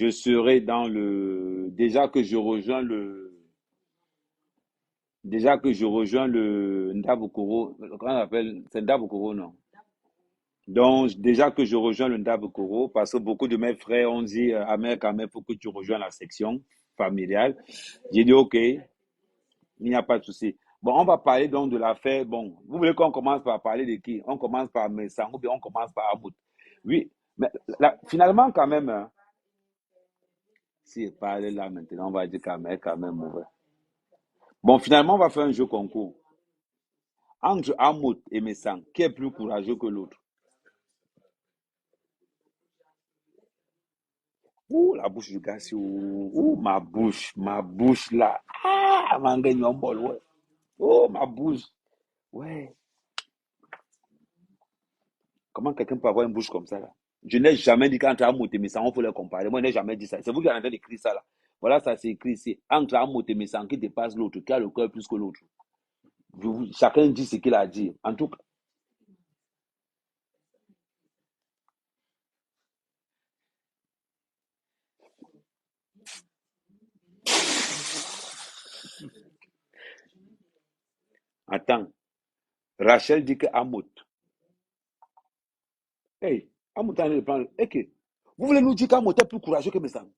Je serai dans le... Déjà que je rejoins le Ndabukoro, comment on appelle? C'est Ndabukoro, non? Donc, déjà que je rejoins le Ndabukoro, parce que beaucoup de mes frères ont dit, Ahmed, quand même, faut que tu rejoins la section familiale. J'ai dit, OK, il n'y a pas de souci. Bon, on va parler donc de l'affaire. Bon, vous voulez qu'on commence par parler de qui? On commence par Messang ou bien on commence par Amout? Oui, mais finalement, quand même, hein, si parler là maintenant, on va dire qu'Ahmed est quand même mauvais. Bon, finalement, on va faire un jeu concours. Entre Amout et Messang, qui est plus courageux que l'autre? Ouh, la bouche du gars, c'est ouh, ma bouche là. Ah, manga nyombol, ouais. Oh, ma bouche. Ouais. Comment quelqu'un peut avoir une bouche comme ça là? Je n'ai jamais dit qu'entre Amout et Messang, on peut les comparer. Moi, je n'ai jamais dit ça. C'est vous qui avez en train d'écrire ça là. Voilà, ça c'est écrit ici. Entre Amout et Messang, qui dépasse l'autre, qui a le cœur plus que l'autre. Chacun dit ce qu'il a dit. En tout cas, attends. Rachel dit que Amout. Hey, Amout a le plan. Ok. Vous voulez nous dire qu'Amout est plus courageux que Messang?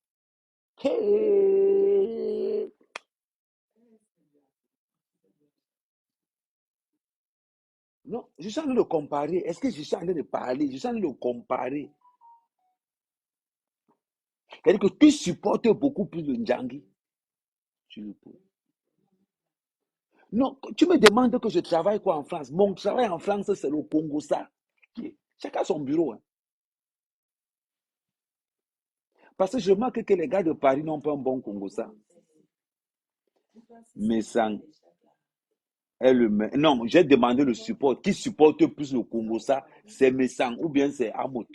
Hey. Non, je suis en train de comparer. Est-ce que je suis en train de parler? Je suis en train de comparer. C'est-à-dire que tu supportes beaucoup plus le Ndjangi. Non, tu me demandes que je travaille quoi en France? Mon travail en France, c'est le Congo, ça. Chacun son bureau, hein. Parce que je remarque que les gars de Paris n'ont pas un bon Congo, ça. Mais ça est le même. Non, j'ai demandé le support. Qui supporte plus le Congo, ça? C'est Messang ou bien c'est Amout.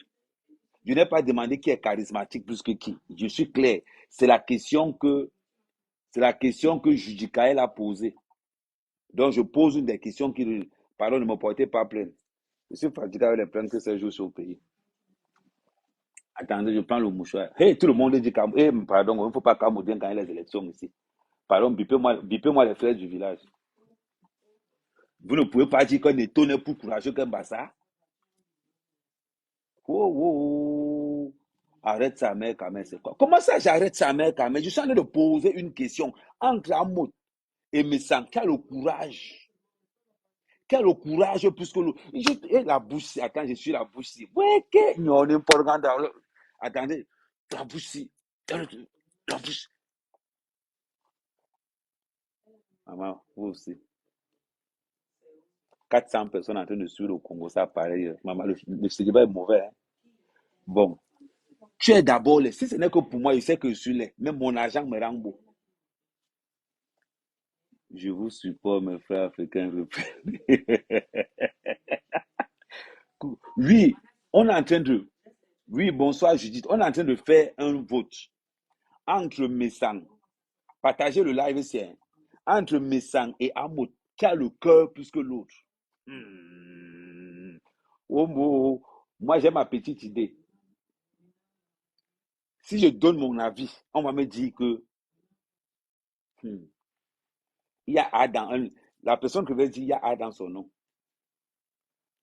Je n'ai pas demandé qui est charismatique plus que qui. Je suis clair. C'est la question que Judicaël a posée. Donc, je pose une des questions qui, pardon, ne me portez pas plainte. Je suis fatigué avec les plaintes que ça joue sur le pays. Attendez, je prends le mouchoir. Hey, tout le monde dit hey, pardon, il ne faut pas Cameroun gagner les élections ici. Pardon, bipez-moi les frères du village. Vous ne pouvez pas dire qu'un étonné est plus courageux qu'un bassa. Oh, oh, oh. Arrête sa mère quand même, c'est quoi? Comment ça, j'arrête sa mère quand même? Je suis en train de poser une question. Entre Amout et Messang, quel le courage? Quel le courage plus que l'autre? Et la bouche, attends, je suis la bouche. Ouais, que non, n'importe quoi. Attendez, la bouche, la bouche. Maman, vous aussi. 400 personnes en train de suivre au Congo, ça pareil. Maman, le débat est mauvais, hein. Bon, tu es d'abord là. Si ce n'est que pour moi, il sait que je suis là. Même mon argent me rend beau. Je vous supporte, mes frères africains. Oui, on est en train de. Oui, bonsoir Judith. On est en train de faire un vote entre Messang. Partagez le live ici, hein. Entre Messang et Amout, qui a le cœur plus que l'autre. Hmm. Oh, moi, j'ai ma petite idée. Si je donne mon avis, on va me dire que hmm, il y a A dans un. La personne qui veut dire il y a A dans son nom.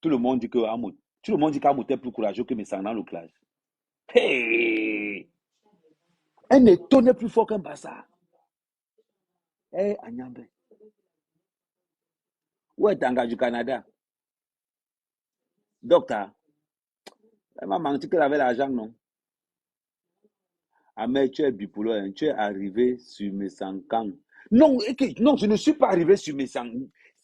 Tout le monde dit que Hamoud. Tout le monde dit qu'Hamoud est plus courageux que Messang dans le classe. Hey! Un étonné plus fort qu'un Bassa. Hey, Anyambe. Où est Tanga du Canada? Docteur, elle m'a menti qu'elle avait l'argent, non? Ah, mais tu es bipolaire, hein. Tu es arrivé sur Messang quand? Non, non, je ne suis pas arrivé sur Messang.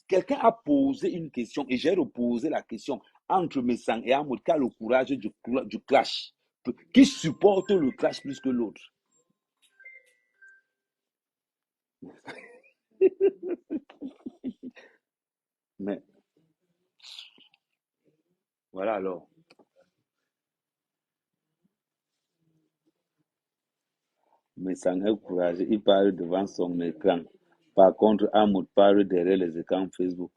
Quelqu'un a posé une question et j'ai reposé la question entre Messang et Hamoud, qui a le courage du clash, qui supporte le clash plus que l'autre. Mais voilà alors. Messang est courageux, il parle devant son écran. Par contre, Hamoud parle derrière les écrans Facebook,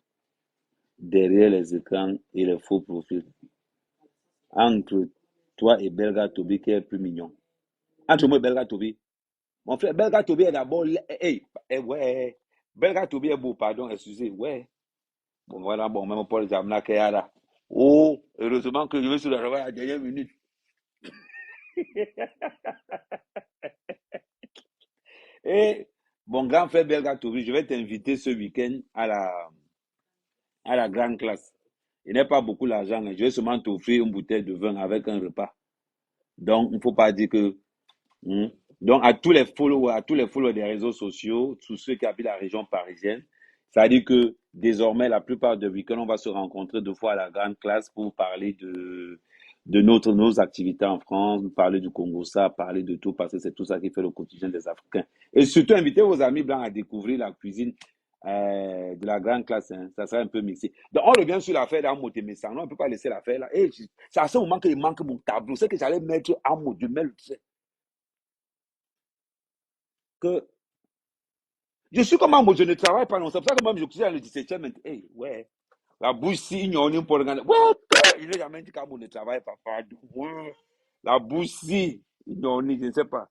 derrière les écrans et les faux profils. Entre toi et Belga Tobi, qui est plus mignon? Entre moi et Belga Tobi. Mon frère, Belga Tobi est d'abord. Hey, ouais. Belga Tobi est beau, pardon, excusez. Ouais. Bon, voilà, bon, même Paul Jamna Kayara. Oh, heureusement que je vais sur le travail à la dernière minute. Et mon grand frère Belga Tobi, je vais t'inviter ce week-end à la grande classe. Il n'est pas beaucoup d'argent, hein. Je vais seulement t'offrir une bouteille de vin avec un repas. Donc, il ne faut pas dire que. Hmm. Donc, à tous les followers des réseaux sociaux, tous ceux qui habitent la région parisienne, ça dit que désormais, la plupart des week-ends, on va se rencontrer deux fois à la grande classe pour parler de nos activités en France, parler du Congo, ça, parler de tout, parce que c'est tout ça qui fait le quotidien des Africains. Et surtout, inviter vos amis blancs à découvrir la cuisine de la grande classe, hein. Ça sera un peu mixé. Donc, on revient sur l'affaire d'Amout et Messang. Non, on ne peut pas laisser l'affaire là. Et c'est à ce moment qu'il manque mon tableau. C'est que j'allais mettre Amout, je mets que je suis comme Amout, je ne travaille pas. Non, c'est pour ça que même je suis dans le 17e. Hey, ouais. La bouche, si, il n'y a pour regarder. Ouais, il n'est jamais dit qu'Amout ne travaille pas. Pardon. Ouais. La bouche, si, il n'y a, je ne sais pas.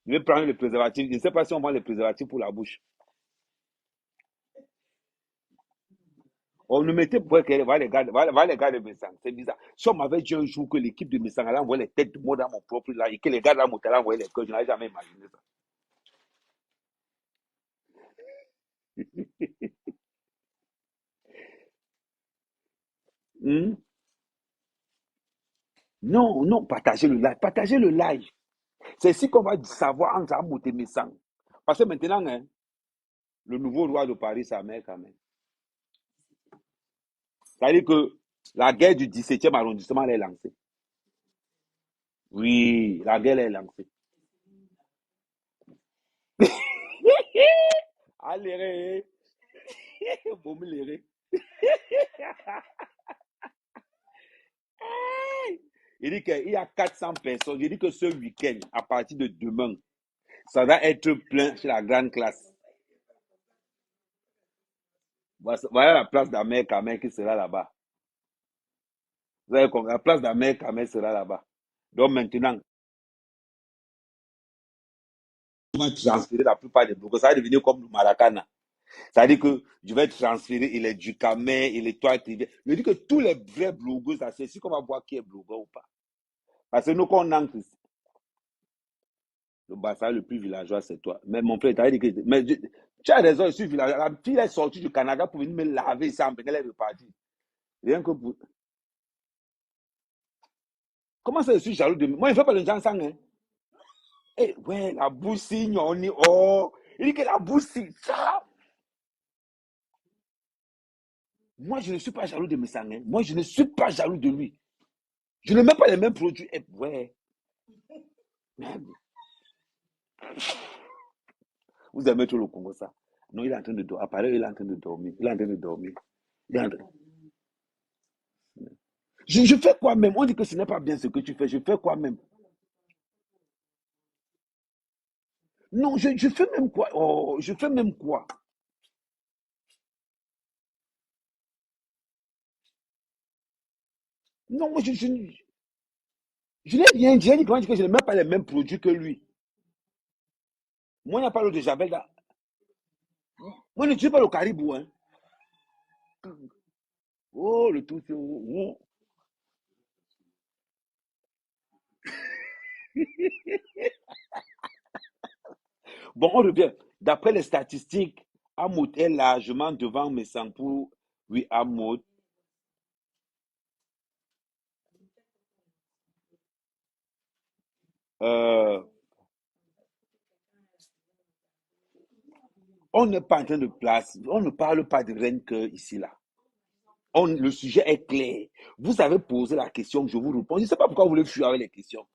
Je vais prendre le préservatif. Je ne sais pas si on vend les préservatifs pour la bouche. On nous mettait pour qu'elle va les gars de Messang. C'est bizarre. Si on m'avait dit un jour que l'équipe de Messang allait envoyer les têtes de moi dans mon propre là et que les gars de la moto allaient envoyer les cœurs, je n'avais jamais imaginé ça. Hmm? Non, non, partagez le live. Partagez le live. C'est ici qu'on va savoir entre Amout et Messang. Parce que maintenant, hein, le nouveau roi de Paris, c'est Ahmed quand même. C'est-à-dire que la guerre du 17e arrondissement, elle est lancée. Oui, la guerre est lancée. Allez, bon, il dit qu'il y a 400 personnes. Il dit que ce week-end, à partir de demain, ça va être plein chez la grande classe. Voilà la place d'Amérique Kamer qui sera là-bas. Vous avez compris, la place d'Amérique Kamer sera là-bas. Donc maintenant, on va transférer la plupart des blocs. Ça va devenir comme le Maracana. Ça veut dire que je vais transférer, il est du Camet, il est toi qui. Je dis que tous les vrais blogueurs, c'est ici qu'on va voir qui est blogueur ou pas. Parce que nous, quand on entre, le Bassa le plus villageois, c'est toi. Mais mon frère, t'as dit que. Mais tu as raison, je suis villageois. La fille est sortie du Canada pour venir me laver ça, elle est repartie. Rien que pour. Comment ça, je suis jaloux de moi? Moi, je ne fais pas le gens sang, hein. Eh, ouais, la boussine, on est. Oh! Il dit que la boussine, ça. Moi, je ne suis pas jaloux de mes sangs, hein. Moi, je ne suis pas jaloux de lui. Je ne mets pas les mêmes produits. Eh, ouais. Vous aimez trop le Congo, ça. Non, il est en train de dormir. Apparemment, il est en train de dormir. Il est en train de dormir. Il est en train- Je fais quoi même? On dit que ce n'est pas bien ce que tu fais. Je fais quoi même? Non, je fais même quoi? Oh, je fais même quoi? Non, moi, je n'ai rien dit. J'ai dit que je n'ai même pas les mêmes produits que lui. Moi, il n'y a pas l'eau de Javel là. Moi, je ne suis pas le caribou, hein. Oh, le tout, c'est. Oh. Bon, on revient. D'après les statistiques, Amout est largement devant Messancourt. Oui, Amout. Euh, on n'est pas en train de place. On ne parle pas de reine cœur ici, là. Le sujet est clair. Vous avez posé la question, je vous réponds. Je ne sais pas pourquoi vous voulez fuir avec les questions.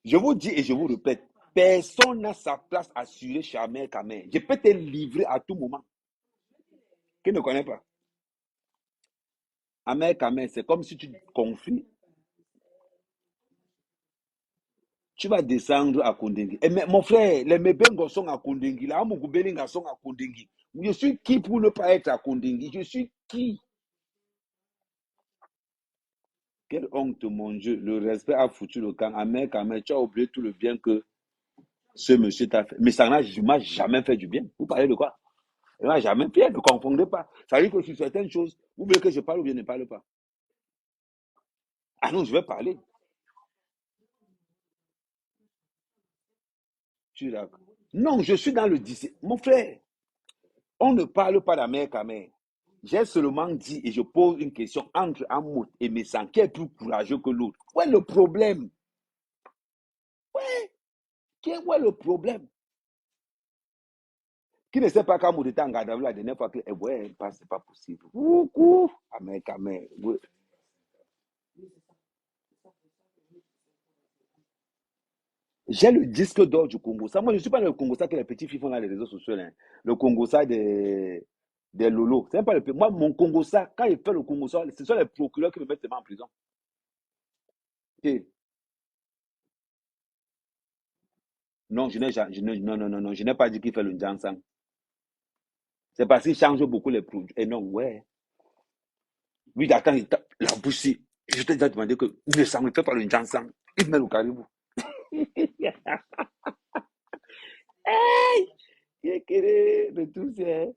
Je vous dis et je vous répète, personne n'a sa place assurée chez Amer Kamer. Je peux te livrer à tout moment. Qui ne connaît pas? Amer Kamer, c'est comme si tu confies, tu vas descendre à Kondengi. Et mais, mon frère, les Mebengo sont à Kondengi. Là, mon Belinga sont à Kondengi. Je suis qui pour ne pas être à Kondengi? Je suis qui? Quelle honte, mon Dieu. Le respect a foutu le camp. Amen, amen. Tu as oublié tout le bien que ce monsieur t'a fait. Mais ça ne m'a jamais fait du bien. Vous parlez de quoi? Il ne m'a jamais fait. Ne confondez pas. Ça veut dire que sur certaines choses, vous voulez que je parle ou bien ne parle pas. Ah non, je vais parler. Je suis d'accord. Non, je suis dans le 17. Mon frère, on ne parle pas d'Amer Kamer. J'ai seulement dit et je pose une question entre Amout et Messan. Qui est plus courageux que l'autre? Où est le problème? Où est le problème? Qui ne sait pas qu'Amout était en garde à vue la dernière fois que. Ouais, c'est pas possible. Coucou. Amer Kamer. Ouais. J'ai le disque d'or du Congo. Ça, moi, je ne suis pas le Congo, ça que les petits filles font dans les réseaux sociaux. Hein. Le Congo, ça des lolos. C'est pas moi, mon Congo, ça, quand il fait le Congo, ça, ce sont les procureurs qui me mettent en prison. Ok. Non, non, non, non, non, je n'ai pas dit qu'il fait le Njansang. C'est parce qu'il change beaucoup les produits. Et non, ouais. Oui, attends, il tape la bouche. Je t'ai déjà demandé que ne ça ne fait pas le Njansang. Il met le caribou. Hey! Le tout, c'est.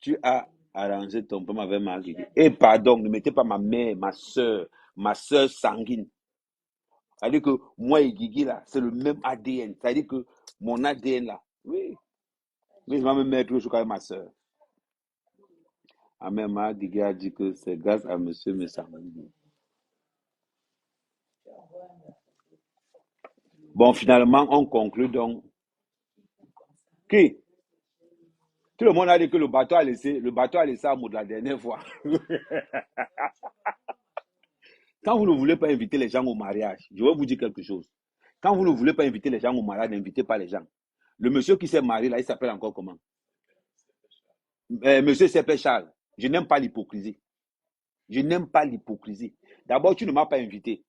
Tu as arrangé ton problème avec ma Guigui. Et pardon, ne mettez pas ma mère, ma soeur sanguine. C'est-à-dire que moi et Guigui, là, c'est le même ADN. C'est-à-dire que mon ADN, là, oui. Mais je vais me mettre toujours avec ma soeur. Ah, mais ma Guigui a dit que c'est grâce à monsieur Messa. Bon, finalement, on conclut donc. Qui? Tout le monde a dit que le bateau a laissé Amoud la dernière fois. Quand vous ne voulez pas inviter les gens au mariage, je vais vous dire quelque chose. Quand vous ne voulez pas inviter les gens au mariage, n'invitez pas les gens. Le monsieur qui s'est marié là, il s'appelle encore comment? Monsieur s'appelle Charles. Je n'aime pas l'hypocrisie. Je n'aime pas l'hypocrisie. D'abord, tu ne m'as pas invité.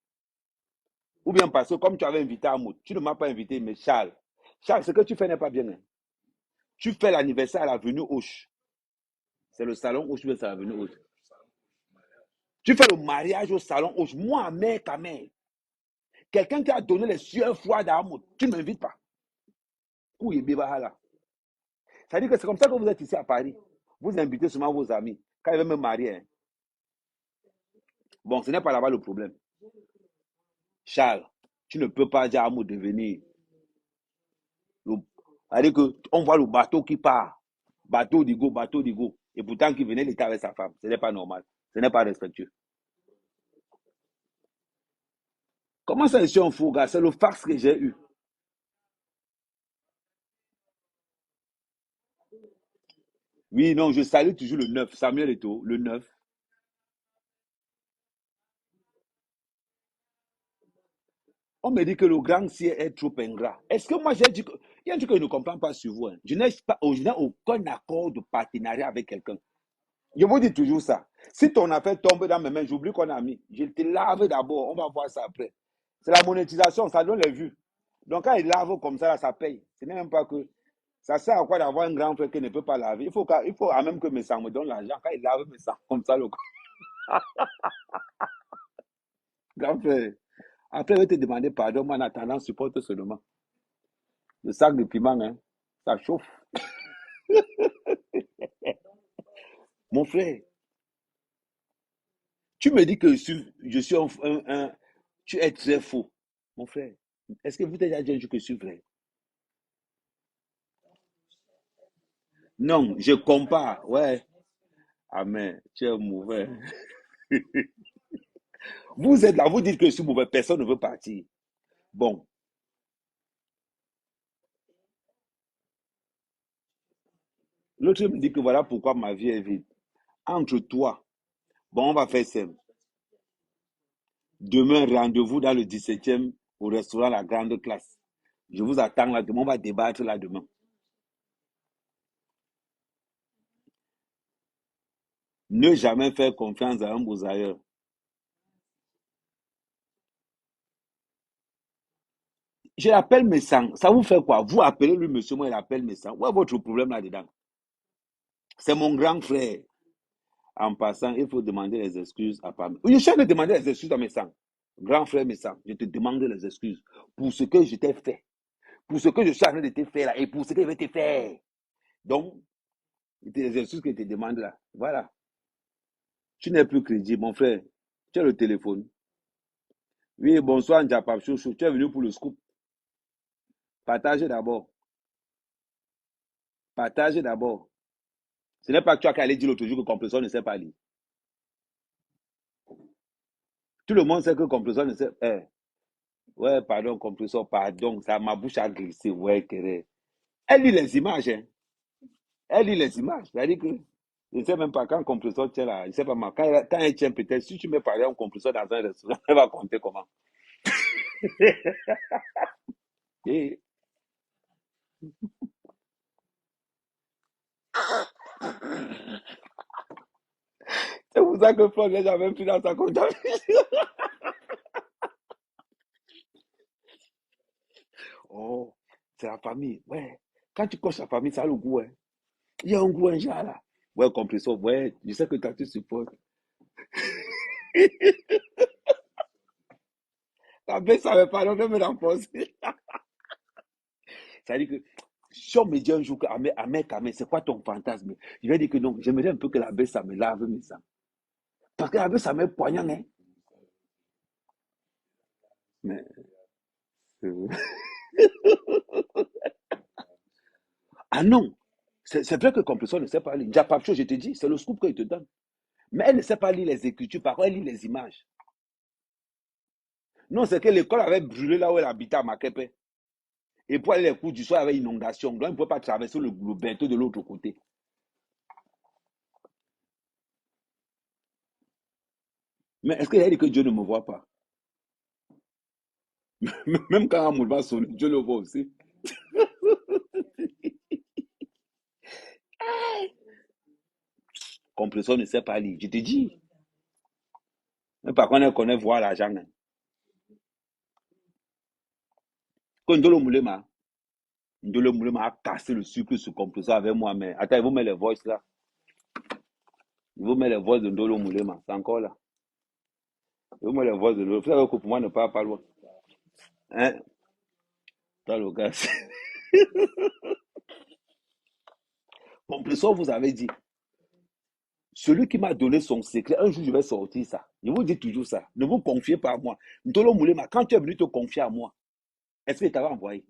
Ou bien parce que comme tu avais invité Amoud, tu ne m'as pas invité, mais Charles. Charles, ce que tu fais n'est pas bien. Hein. Tu fais l'anniversaire à l'avenue Hoche. C'est le salon Hoche, c'est l'avenue Hoche. Tu fais le mariage au salon Hoche. Moi, mère, ta mère. Quelqu'un qui a donné les sueurs froides à Amoud, tu ne m'invites pas. Où est Bibahala? Ça veut dire que c'est comme ça que vous êtes ici à Paris. Vous invitez seulement vos amis. Quand ils veulent me marier. Hein. Bon, ce n'est pas là-bas le problème. Charles, tu ne peux pas dire à Amoud de venir. C'est-à-dire qu'on voit le bateau qui part. Bateau d'Igo, bateau d'Igo. Et pourtant, qui venait, il était avec sa femme. Ce n'est pas normal. Ce n'est pas respectueux. Comment ça, je suis un fou gars? C'est le fax que j'ai eu. Oui, non, je salue toujours le 9. Samuel Eto'o, le 9. On me dit que le grand ciel est trop ingrat. Est-ce que moi j'ai dit que. Il y a un truc que je ne comprends pas sur vous. Hein. Je n'ai aucun accord de partenariat avec quelqu'un. Je vous dis toujours ça. Si ton affaire tombe dans mes mains, j'oublie qu'on a mis. Je te lave d'abord. On va voir ça après. C'est la monétisation, ça donne les vues. Donc quand il lave comme ça, ça paye. Ce n'est même pas que. Ça sert à quoi d'avoir un grand frère qui ne peut pas laver? Il faut même que mes sangs me donne l'argent. Quand il lave mes sangs comme ça, le grand frère. Après, il va te demander pardon, moi en attendant, supporte seulement. Le sac de piment, hein, ça chauffe. Mon frère, tu me dis que je suis tu es très faux. Mon frère, est-ce que vous avez déjà dit que je suis vrai? Non, je compare. Ouais. Amen. Tu es mauvais. Vous êtes là, vous dites que je suis mauvais. Personne ne veut partir. Bon, l'autre me dit que voilà pourquoi ma vie est vide. Entre toi, bon, on va faire simple. Demain, rendez-vous dans le 17e au restaurant La Grande Classe. Je vous attends là demain, on va débattre là demain. Ne jamais faire confiance à un bousailleur. Je l'appelle Messan. Ça vous fait quoi? Vous appelez lui monsieur, moi il appelle Messan. Où est votre problème là-dedans? C'est mon grand frère. En passant, il faut demander les excuses à Pam. Je suis en train de demander les excuses à mes sangs. Grand frère mes sangs, je te demande les excuses pour ce que je t'ai fait, pour ce que je suis en train de te faire là, et pour ce que je vais te faire. Donc, c'est les excuses que je te demande là. Voilà. Tu n'es plus crédible, mon frère. Tu as le téléphone. Oui, bonsoir, Njapap Chouchou. Tu es venu pour le scoop. Partagez d'abord. Partagez d'abord. Ce n'est pas que tu as qu'à aller dire l'autre jour que Compresseur ne sait pas lire. Tout le monde sait que Compresseur ne sait. Ouais, pardon, Compresseur, pardon. Ça, ma bouche a glissé. Ouais, queré. Elle lit les images. Hein. Elle lit les images. C'est-à-dire que je ne sais même pas quand Compresseur tient là. Je ne sais pas moi. Quand elle tient, peut-être, si tu mets par exemple Compresseur dans un restaurant, elle va compter comment. Et c'est pour ça que Flo, j'ai jamais plus dans sa comptabilité. Oh, c'est la famille. Ouais. Quand tu coches la famille, ça a le goût. Hein. Il y a un goût, un genre là. Ouais, Compresseur, ouais. Je sais que toi, tu supportes. La baisse, ça ne veut pas, on veut me l'enfoncer. Ça veut dire que si on me dit un jour que Ahmed, c'est quoi ton fantasme? Je vais dire que non, j'aimerais un peu que la baisse, ça me lave mes sangs. Parce que la baisse, ça me poignant, hein. Mais, euh, ah non, c'est vrai que Compression ne sait pas lire. Japapcho, je te dis, c'est le scoop qu'il te donne. Mais elle ne sait pas lire les écritures, par contre, elle lit les images. Non, c'est que l'école avait brûlé là où elle habitait à Makepe. Et pour aller les cours du soir, il y avait inondation. Donc, elle ne pouvait pas traverser le bateau de l'autre côté. Mais est-ce qu'elle a dit que Dieu ne me voit pas? Même quand Amour va sonner, Dieu le voit aussi. Compression ne sait pas lire. Je te dis. Mais par contre, elle connaît voir l'argent. Hein. Quand Ndolo Moulema a cassé le sucre sur Compression avec moi. Mais attends, il vous met les voices là. Il vous met les voices de Ndolo Moulema. C'est encore là. Il vous met les voices de Ndolo. Vous savez que pour moi, ne parle pas loin. Hein? Dans le gars. Compression, vous avez dit. Celui qui m'a donné son secret, un jour je vais sortir ça. Je vous dis toujours ça. Ne vous confiez pas à moi. Ndolo Moulema, quand tu es venu te confier à moi, est-ce qu'il t'avait envoyé?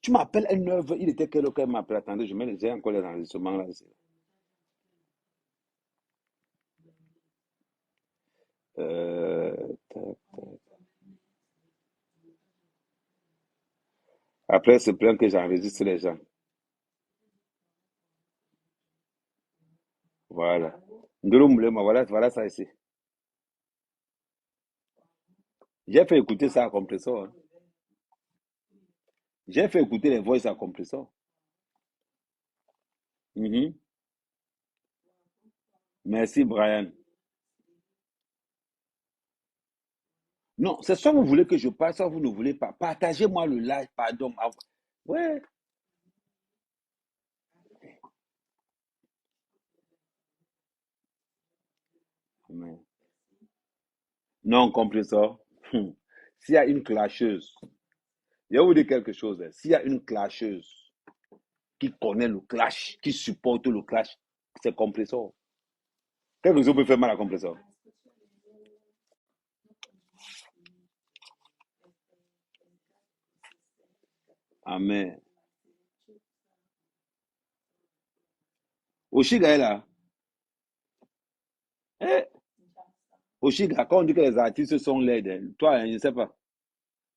Tu m'appelles à 9h, il était quelle heure quand il m'appelle? Attendez, j'ai encore les enregistrements là. Euh, Après, c'est plein que j'enregistre les gens. Voilà. Ndolo Moulema, voilà ça ici. J'ai fait écouter ça à Compressor. Hein. J'ai fait écouter les voix à Compressor. Mhm. Merci, Brian. Non, c'est soit vous voulez que je passe, soit vous ne voulez pas. Partagez-moi le live, pardon. Ouais. Mais- Non, Compressor. S'il y a une clasheuse, je vais vous dire quelque chose. Hein. S'il y a une clasheuse qui connaît le clash, qui supporte le clash, c'est Compressor. Quelque chose peut faire mal à Compressor. Amen. Oshiga est là. Eh, Oshiga, quand on dit que les artistes sont laides, hein, toi, hein, je ne sais pas.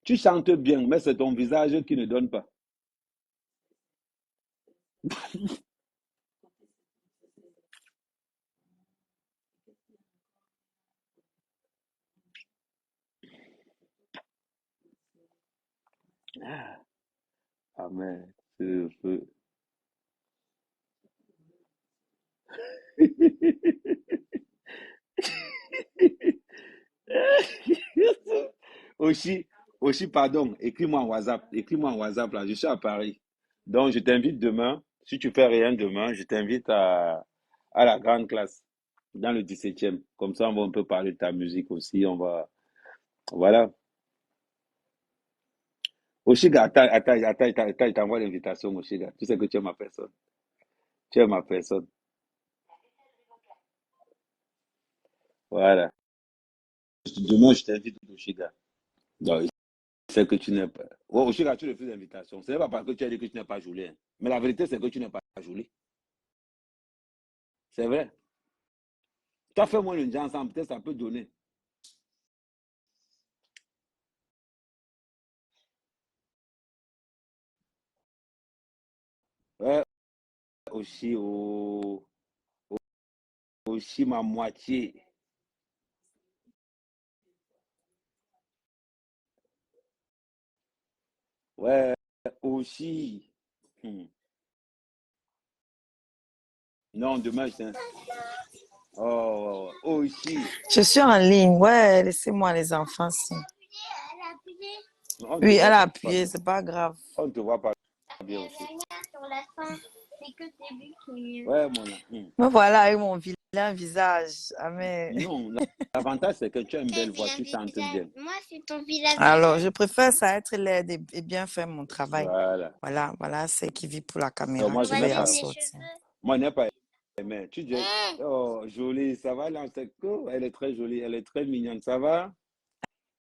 Tu chantes bien, mais c'est ton visage qui ne donne pas. Amen. C'est le feu. Oshi, Oshi, pardon, écris-moi en WhatsApp. Écris-moi en WhatsApp, là. Je suis à Paris. Donc, je t'invite demain. Si tu fais rien demain, je t'invite à la grande classe. dans le 17e. Comme ça, on va un peu parler de ta musique aussi. Voilà. Oshiga, attends, il t'envoie l'invitation, Oshiga. Tu sais que tu es ma personne. Tu es ma personne. Voilà. Demain, je t'invite, Oshiga. Non, il sait que tu n'es pas. Oh, Oshiga, tu refuses l'invitation. Ce n'est pas parce que tu as dit que tu n'es pas joli, hein. Mais la vérité, c'est que tu n'es pas joli. C'est vrai. Tu as fait moins le ensemble, peut-être ça peut donner. Ouais, aussi, aussi ma moitié. Ouais, aussi. Hmm. Non, demain, je t'in- Oh, aussi. Je suis en ligne. Ouais, laissez-moi les enfants. On ne te Oui, elle voit a pas appuyé, bien. c'est pas grave. On ne te voit pas bien aussi. Ouais, mon âme. Hmm. Me voilà avec mon vilain visage. Ah, mais... Non, l'avantage, c'est que tu as une belle voix, tu chantes bien. Moi, c'est ton vilain Alors, je visage. préfère ça être laide et bien faire mon travail. Voilà. Voilà, voilà, c'est qui vit pour la Non, caméra moi, On qui je va va n'ai y en pas. laisser les sortir. cheveux. Moi, je n'ai pas aimé. Tu dis, Hein? oh, jolie, ça va, là, c'est cool. Elle est très jolie, elle est très mignonne, ça va?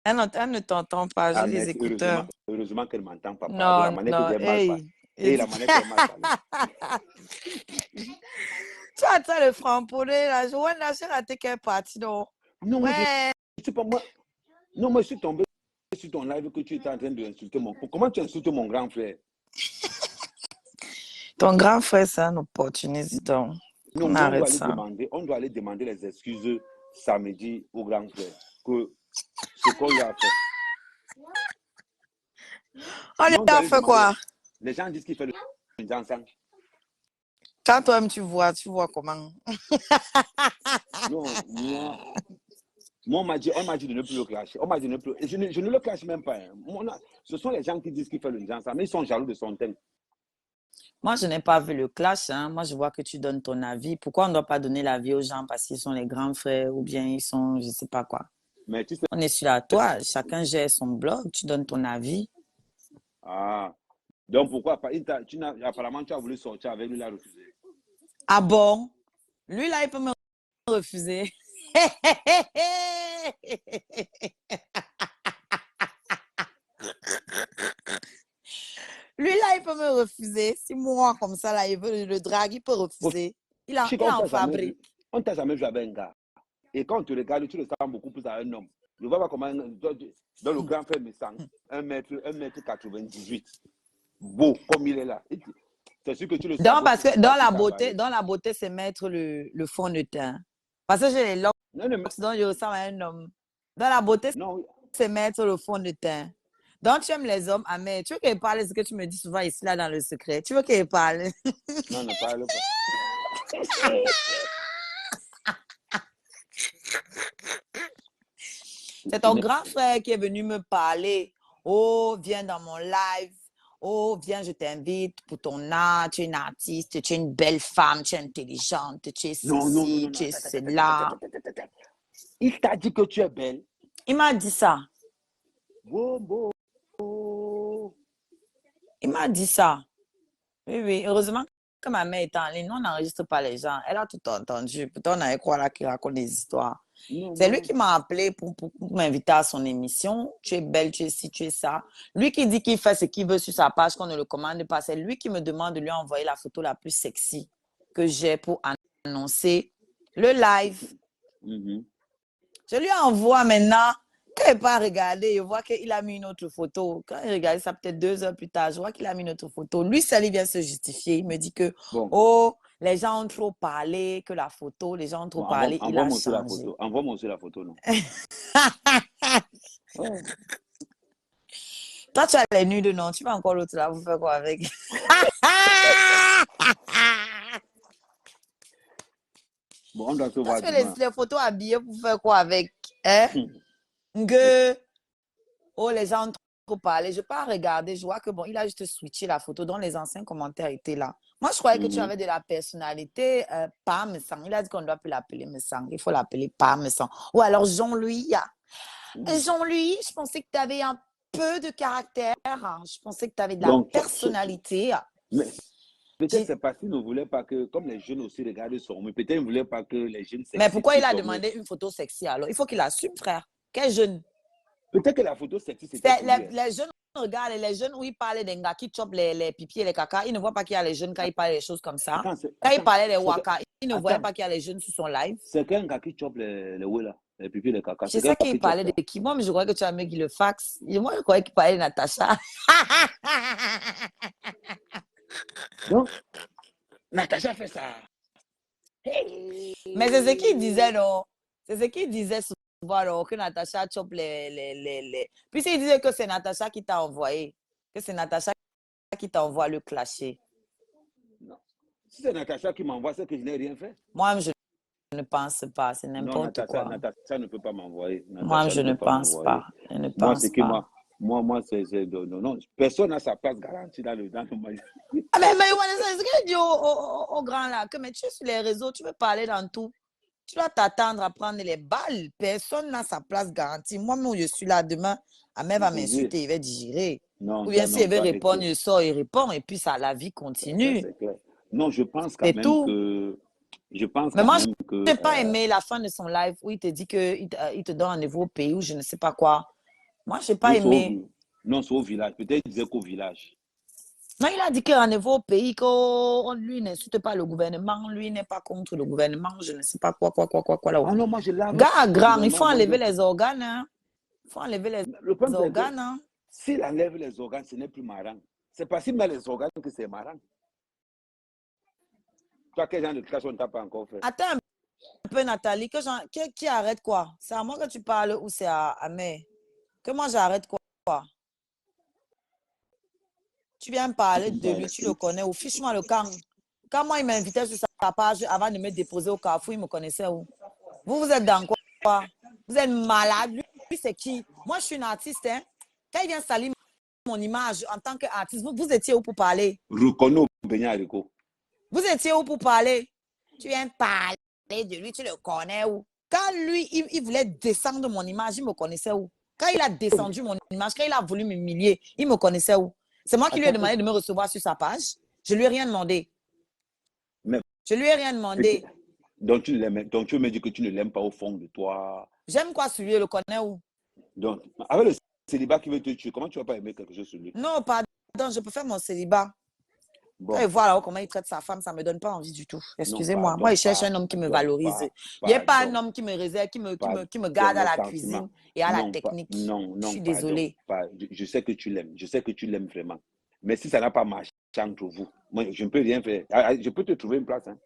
Elle ne t'entend pas, Ah, j'ai les merci, heureusement, écouteurs. heureusement qu'elle ne m'entend pas parler. La Non, manière que non, j'ai mal parlé. hey. Et la manière que j'ai mal parlé. Tu attends le framponné, là. Ouais, là, j'ai raté quelle partie, non? Non, moi, je Ouais, ne suis pas moi. Non, moi, je suis tombé sur ton live que tu étais en train d'insulter mon. Comment tu insultes mon grand frère? ton grand frère, c'est un opportuniste, donc. Non, On nous, arrête ça. on doit aller demander les excuses samedi au grand frère. Que ce qu'on lui a fait. On lui Non, on doit a aller fait demander. quoi? Les gens disent qu'il fait le dansant. Quand toi-même tu vois comment. Non, moi, on m'a dit de ne plus le clasher. On m'a dit de ne plus. Et je ne le clash même pas, hein. Ce sont les gens qui disent qu'il fait le dansant, mais ils sont jaloux de son thème. Moi, je n'ai pas vu le clash, hein. Moi, je vois que tu donnes ton avis. Pourquoi on ne doit pas donner l'avis aux gens parce qu'ils sont les grands frères ou bien ils sont, je ne sais pas quoi. Mais tu sais. On est sur la toile. Chacun gère son blog. Tu donnes ton avis. Ah. Donc pourquoi pas? Apparemment, tu as voulu sortir avec lui, il a refusé. Ah bon? Lui, là, il peut me refuser. Lui, là, il peut me refuser. Si moi, comme ça, là, il veut le drague, il peut Bon, refuser. je sais Il qu'on en t'a jamais vu. fabrique. On t'a jamais vu avec un gars. Et quand on te regarde, tu le sens beaucoup plus à un homme. Je ne vois pas comment. Dans le grand frère me sent 1 mètre 98. Beau comme il est là. C'est sûr que tu le sens Donc, beaucoup parce plus que facile travailler. dans la beauté, c'est mettre le fond de teint. Parce que j'ai les locks, Non, non, donc je ressemble à un homme. Dans la beauté, non, c'est mettre le fond de teint. Donc, tu aimes les hommes amers. Tu veux qu'il parle de ce que tu me dis souvent ici, là, dans le secret. Tu veux qu'il parle. non, ne parle pas. C'est ton grand frère qui est venu me parler. Oh, viens dans mon live. Oh, viens, je t'invite pour ton art. Tu es une artiste, tu es une belle femme, tu es intelligente, tu es Non, non, non, ceci, non, non. tu es Attends, attends, attends, attends, cela. attends, attends, attends. Il t'a dit que tu es belle. Il m'a dit ça. Bobo. Il m'a dit ça. Oui, oui. Heureusement que ma mère est en ligne. Nous, on n'enregistre pas les gens. Elle a tout entendu. Pourtant, on avait quoi là qui raconte des histoires. Non, C'est lui moi. qui m'a appelé pour m'inviter à son émission. Tu es belle, tu es ci, tu es ça. Lui qui dit qu'il fait ce qu'il veut sur sa page, qu'on ne le commande pas. C'est lui qui me demande de lui envoyer la photo la plus sexy que j'ai pour annoncer le live. Mhm. Je lui envoie maintenant. Quand il n'est pas regardé, je vois qu'il a mis une autre photo. Quand il regarde ça, peut-être 2 heures plus tard, je vois qu'il a mis une autre photo. Lui, ça lui vient se justifier. Il me dit que, Bon, oh, les gens ont trop parlé, que la photo, les gens ont trop bon, parlé, il a envoie-moi aussi la changé. photo. Envoie-moi aussi la photo, non? Ouais. Toi, tu as les nudes, non? Tu vas encore l'autre là, vous faites quoi avec? Bon, on doit se Toi, voir tu fais demain. les photos habillées pour faire quoi avec? Hein? Que, oh, les gens ont trop parlé. Je n'ai pas regardé. Je vois que bon, il a juste switché la photo dont les anciens commentaires étaient là. Moi, je croyais que tu avais de la personnalité Parmesan. Il a dit qu'on ne doit plus l'appeler Messang. Il faut l'appeler Parmesan. Ou alors Jean-Louis. Jean-Louis, je pensais que tu avais un peu de caractère. Je pensais que tu avais de la Donc, personnalité. mais peut-être J'ai- c'est parce qu'il ne voulait pas que, comme les jeunes aussi regardent son, mais peut-être il ne voulait pas que les jeunes Mais sexy pourquoi il puissent a dormir. demandé une photo sexy alors? Il faut qu'il assume, frère. Quel jeune? Peut-être que la photo sexy, c'était pour lui. Les jeunes regardent, les jeunes où il parlait des gars qui chopent les pipis et les caca, ils ne voient pas qu'il y a les jeunes quand il parlait des choses comme ça. Quand il parlait des waka, ils ne voyaient pas qu'il y a les jeunes sur son live. C'est qu'un gars qui chope les ouais là, les pipis, les caca. C'est ça qu'il parlait de qui? Moi, mais je croyais que tu as mis le fax. Moi, je croyais qu'il parlait de Natacha. Donc, Natacha fait ça. Mais c'est ce qu'il disait, non? C'est ce qu'il disait souvent, non? Que Natacha chope les. Puis il disait que c'est Natacha qui t'a envoyé. Que c'est Natacha qui t'envoie le clasher. Non. Si c'est Natacha qui m'envoie, c'est que je n'ai rien fait. Moi, je ne pense pas. C'est Non, n'importe quoi. Natacha ne peut pas m'envoyer. Moi, je ne pense pas. Je ne pense pas. Moi, c'est. Non, personne n'a sa place garantie dans le magasin. Ah, mais c'est ce que je dis au grand là. Que, mais tu es sur les réseaux, tu veux parler dans tout. Tu dois t'attendre à prendre les balles. Personne n'a sa place garantie. Moi, je suis là demain. Ahmed va m'insulter, il va digérer. Non, ou bien s'il veut répondre, il sort, il répond. Et puis, ça, la vie continue. C'est clair. Non, je pense quand même tout. que. Je pense mais quand moi, même que. Je n'ai pas aimé la fin de son live où il te dit qu'il te donne un nouveau pays ou je ne sais pas quoi. Moi, je n'ai pas aimé. Non, c'est au village. Peut-être qu'il disait qu'au village. Non, il a dit qu'en niveau au pays, que lui n'insulte pas le gouvernement, lui n'est pas contre le gouvernement, je ne sais pas quoi. Là. Ah non, moi je l'avais. Gars grand, il faut enlever les organes. Hein. Il faut enlever les organes. Hein. S'il enlève les organes, ce n'est plus marrant. C'est parce qu'il met les organes que c'est marrant. Toi, quel genre de classe on t'a pas encore fait? Attends un peu, Nathalie, qui arrête quoi? C'est à moi que tu parles ou c'est à Amé? Que moi j'arrête quoi? Tu viens me parler de lui, tu le connais ou fiche-moi le camp. Quand moi, il m'invitait sur sa page avant de me déposer au Carrefour, il me connaissait où? Vous êtes dans quoi? Vous êtes malade. Lui, c'est qui? Moi, je suis une artiste. Hein? Quand il vient salir mon image en tant qu'artiste, vous étiez où pour parler? Reconnu Benyariko. Vous étiez où pour parler? Tu viens parler de lui, tu le connais où? Quand lui, il voulait descendre mon image, il me connaissait où? Quand il a descendu mon image, quand il a voulu m'humilier, il me connaissait où? C'est moi qui lui ai demandé de me recevoir sur sa page. Je lui ai rien demandé. Je lui ai rien demandé. Donc tu me dis que tu ne l'aimes pas au fond de toi. J'aime quoi sur lui, je le connais où? Donc, avec le célibat qui veut te tuer, comment tu vas pas aimer quelque chose sur lui? Non, pardon, je peux faire mon célibat. Bon. Et voilà comment il traite sa femme, ça ne me donne pas envie du tout. Excusez-moi. Moi, il cherche un homme qui me valorise. Il n'y a pas un homme qui me réserve, qui me garde à la cuisine et à la technique. Non, je suis désolée. Je sais que tu l'aimes. Je sais que tu l'aimes vraiment. Mais si ça n'a pas marché entre vous, moi, je ne peux rien faire. Je peux te trouver une place. Hein.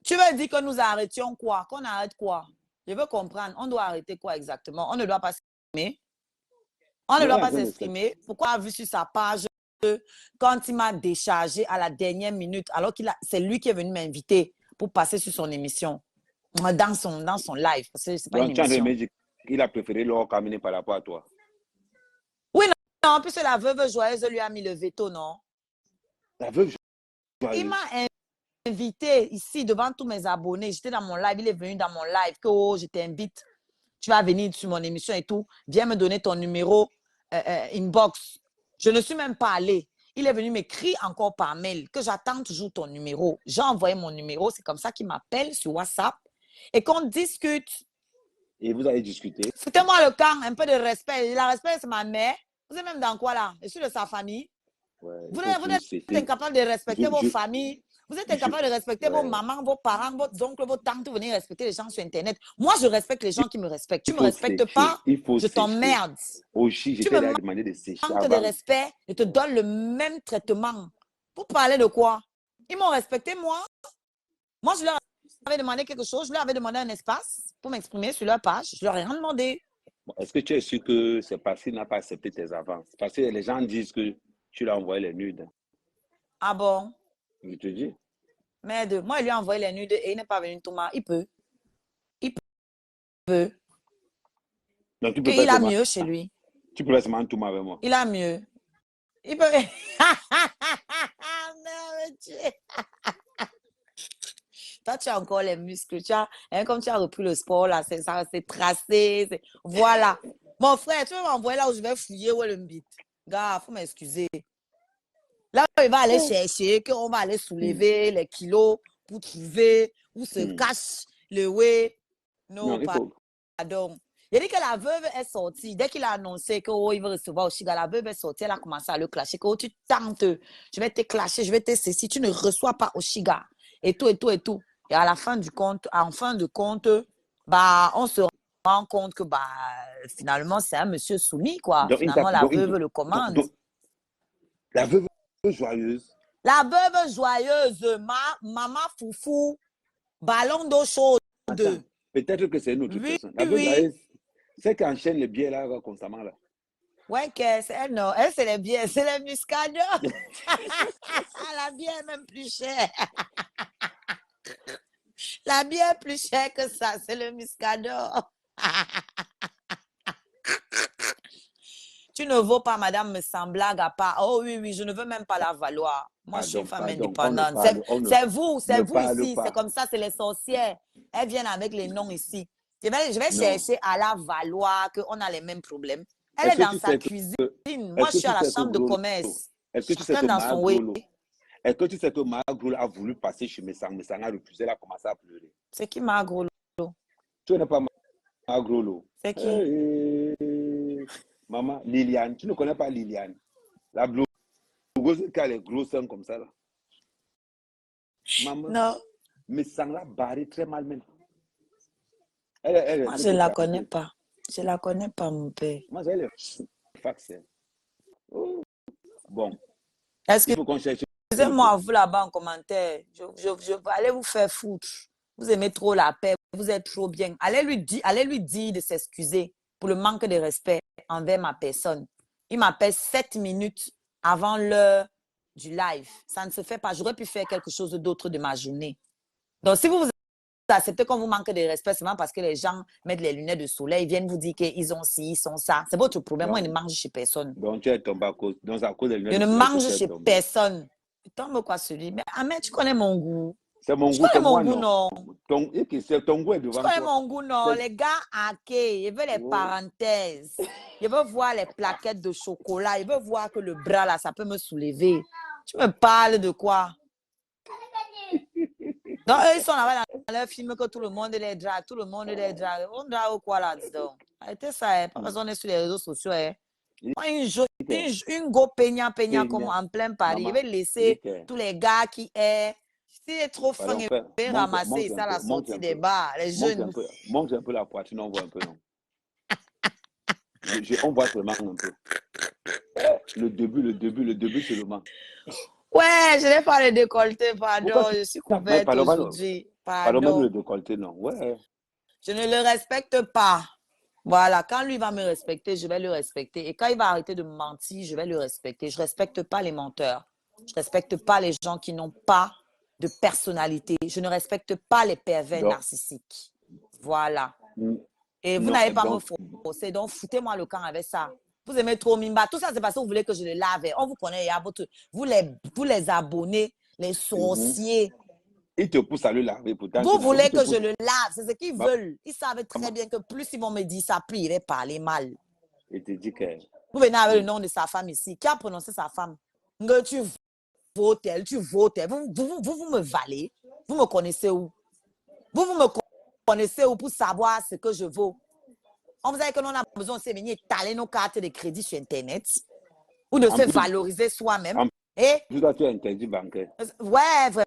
Tu veux dire que nous arrêtions quoi? Qu'on arrête quoi? Je veux comprendre. On doit arrêter quoi exactement? On ne doit pas s'exprimer. On ne doit pas s'exprimer. Pourquoi, vu sur sa page, quand il m'a déchargé à la dernière minute, alors que c'est lui qui est venu m'inviter pour passer sur son émission, dans son live. Parce que c'est pas une émission. Il a préféré leur caminer par rapport à toi. Oui, non, puisque la veuve joyeuse lui a mis le veto, non? La veuve joyeuse? Il m'a invité ici devant tous mes abonnés. J'étais dans mon live, il est venu dans mon live, que oh, je t'invite, tu vas venir sur mon émission et tout. Viens me donner ton numéro inbox. Je ne suis même pas allée. Il est venu m'écrire encore par mail que j'attends toujours ton numéro. J'ai envoyé mon numéro. C'est comme ça qu'il m'appelle sur WhatsApp et qu'on discute. Et vous avez discuté? Foutez-moi le camp, un peu de respect. Le respect, c'est ma mère. Vous êtes même dans quoi là? Je suis de sa famille. Ouais, vous êtes incapable de respecter vos familles. Vous êtes incapable de respecter vos mamans, vos parents, vos oncles, vos tantes. Vous venez respecter les gens sur Internet. Moi, je respecte les gens qui me respectent. Tu ne me respectes pas, je t'emmerde. Tu me demandé de sécher manques de respect, je te donne le même traitement. Vous parlez de quoi? Ils m'ont respecté, moi. Moi, je leur avais demandé quelque chose. Je leur avais demandé un espace pour m'exprimer sur leur page. Je leur ai rien demandé. Est-ce que tu es sûr que c'est parce qu'il n'a pas accepté tes avances? Parce que les gens disent que tu lui as envoyé les nudes. Ah bon? Je te dis. Merde, moi, il lui a envoyé les nudes et il n'est pas venu tout mal. Il peut. Il peut. Donc, tu peux il a mieux chez lui. Tu peux seulement tout avec moi. Il a mieux. Il peut... Non, mais toi, tu as encore les muscles. Tu as, hein, comme tu as repris le sport, là, c'est tracé. Voilà. Mon frère, tu veux m'envoyer là où je vais fouiller où est le mbit. Gars, faut m'excuser. Là, il va aller chercher, qu'on va aller soulever les kilos pour trouver où se cache le way. Non, Non, il faut. pardon. Il a dit que la veuve est sortie. Dès qu'il a annoncé qu'il veut recevoir Oshiga, la veuve est sortie. Elle a commencé à le clasher. Que tu tentes, je vais te clasher, je vais te ceci. Tu ne reçois pas Oshiga. Et tout, et tout, et tout. Et à la fin du compte, en fin de compte, bah, on se rend compte que bah, finalement, c'est un monsieur soumis, quoi. Donc, Finalement, la veuve le commande. La veuve joyeuse. La veuve joyeuse, maman foufou, ballon d'eau chaude. Attends, peut-être que c'est une autre personne. La veuve joyeuse, c'est qui enchaîne les billets là constamment là. Ouais, elle, non, elle, c'est les billets, c'est les muscades. La bière est même plus chère. La bière est plus chère que ça, c'est le muscador. Tu ne vaux pas, madame, sans blague à part. Oh oui, oui, je ne veux même pas la valoir. Moi, je suis une femme indépendante. C'est vous ici. C'est comme ça, c'est les sorcières. Elles viennent avec les noms ici. Je vais chercher à la valoir qu'on a les mêmes problèmes. Elle est dans sa cuisine. Moi, je suis à la chambre de commerce. Est-ce que tu sais que est-ce que tu sais que Margrolo a voulu passer chez Messang, Messang a refusé, elle a commencé à pleurer. C'est qui Margrolo? Tu n'es pas Margrolo. C'est qui? Maman, Liliane. Tu ne connais pas Liliane? La blogueuse qui a les gros seins comme ça là. Maman. Non. Messang l'a barré très mal même. Moi, je ne la connais pas. Je ne la connais pas, mon père. Moi, elle est fax. Oh. Bon. Est-ce que il faut qu'on cherche. Excusez-moi, vous là-bas en commentaire, je vais aller vous faire foutre. Vous aimez trop la paix, vous êtes trop bien. Allez lui dire de s'excuser pour le manque de respect envers ma personne. Il m'appelle 7 minutes avant l'heure du live. Ça ne se fait pas. J'aurais pu faire quelque chose d'autre de ma journée. Donc, si vous acceptez qu'on vous manque de respect seulement parce que les gens mettent les lunettes de soleil, ils viennent vous dire qu'ils ont ci, ils sont ça. C'est votre problème. Non. Moi, je ne mange chez personne. Donc, tu es tombé à cause des lunettes. Je ne mange chez personne. Tombe quoi celui? Mais Ahmed, tu connais mon goût. C'est mon goût, c'est moi, non. Ton goût est devant toi. Tu connais mon goût, non. Les gars hackés, ils veulent les parenthèses. Ils veulent voir les plaquettes de chocolat. Ils veulent voir que le bras, là, ça peut me soulever. Tu me parles de quoi? Non, eux, ils sont là-bas dans leur film que tout le monde les drague. Tout le monde les drague. On drague quoi là-dedans? Arrêtez ça, pas besoin d'être sur les réseaux sociaux. Une go peigna comme en plein Paris. Je vais laisser tous les gars qui est. Si est trop fin, il va ramasser ça à la sortie des bars. Les jeunes. Monte un peu la poitrine, on voit un peu, non? On voit seulement un peu. Le début seulement. Ouais, je n'ai pas le décolleté, pardon. Je suis couverte aujourd'hui. Pardon, même le décolleté, non. Ouais. Je ne le respecte pas. Voilà, quand lui va me respecter, je vais le respecter. Et quand il va arrêter de me mentir, je vais le respecter. Je ne respecte pas les menteurs. Je ne respecte pas les gens qui n'ont pas de personnalité. Je ne respecte pas les pervers narcissiques. Voilà. Et vous n'allez pas me forcer. Donc, foutez-moi le camp avec ça. Vous aimez trop Mimba. Tout ça, c'est parce que vous voulez que je le lave. On vous connaît. Vous les abonnés, les sorciers. Ils te poussent à le laver. Pourtant, vous voulez que je le lave. C'est ce qu'ils veulent. Ils savent très bien que plus ils vont me dire ça, plus il va parler mal. Et te dit que... Vous venez avec le nom de sa femme ici. Qui a prononcé sa femme? Que tu votes, tu votes. Vous me valez. Vous me connaissez où? Vous me connaissez où pour savoir ce que je vaux? On vous a dit que l'on a besoin de venir étaler nos cartes de crédit sur Internet ou de se valoriser soi-même. Et vous avez un interdit bancaire. Ouais, vraiment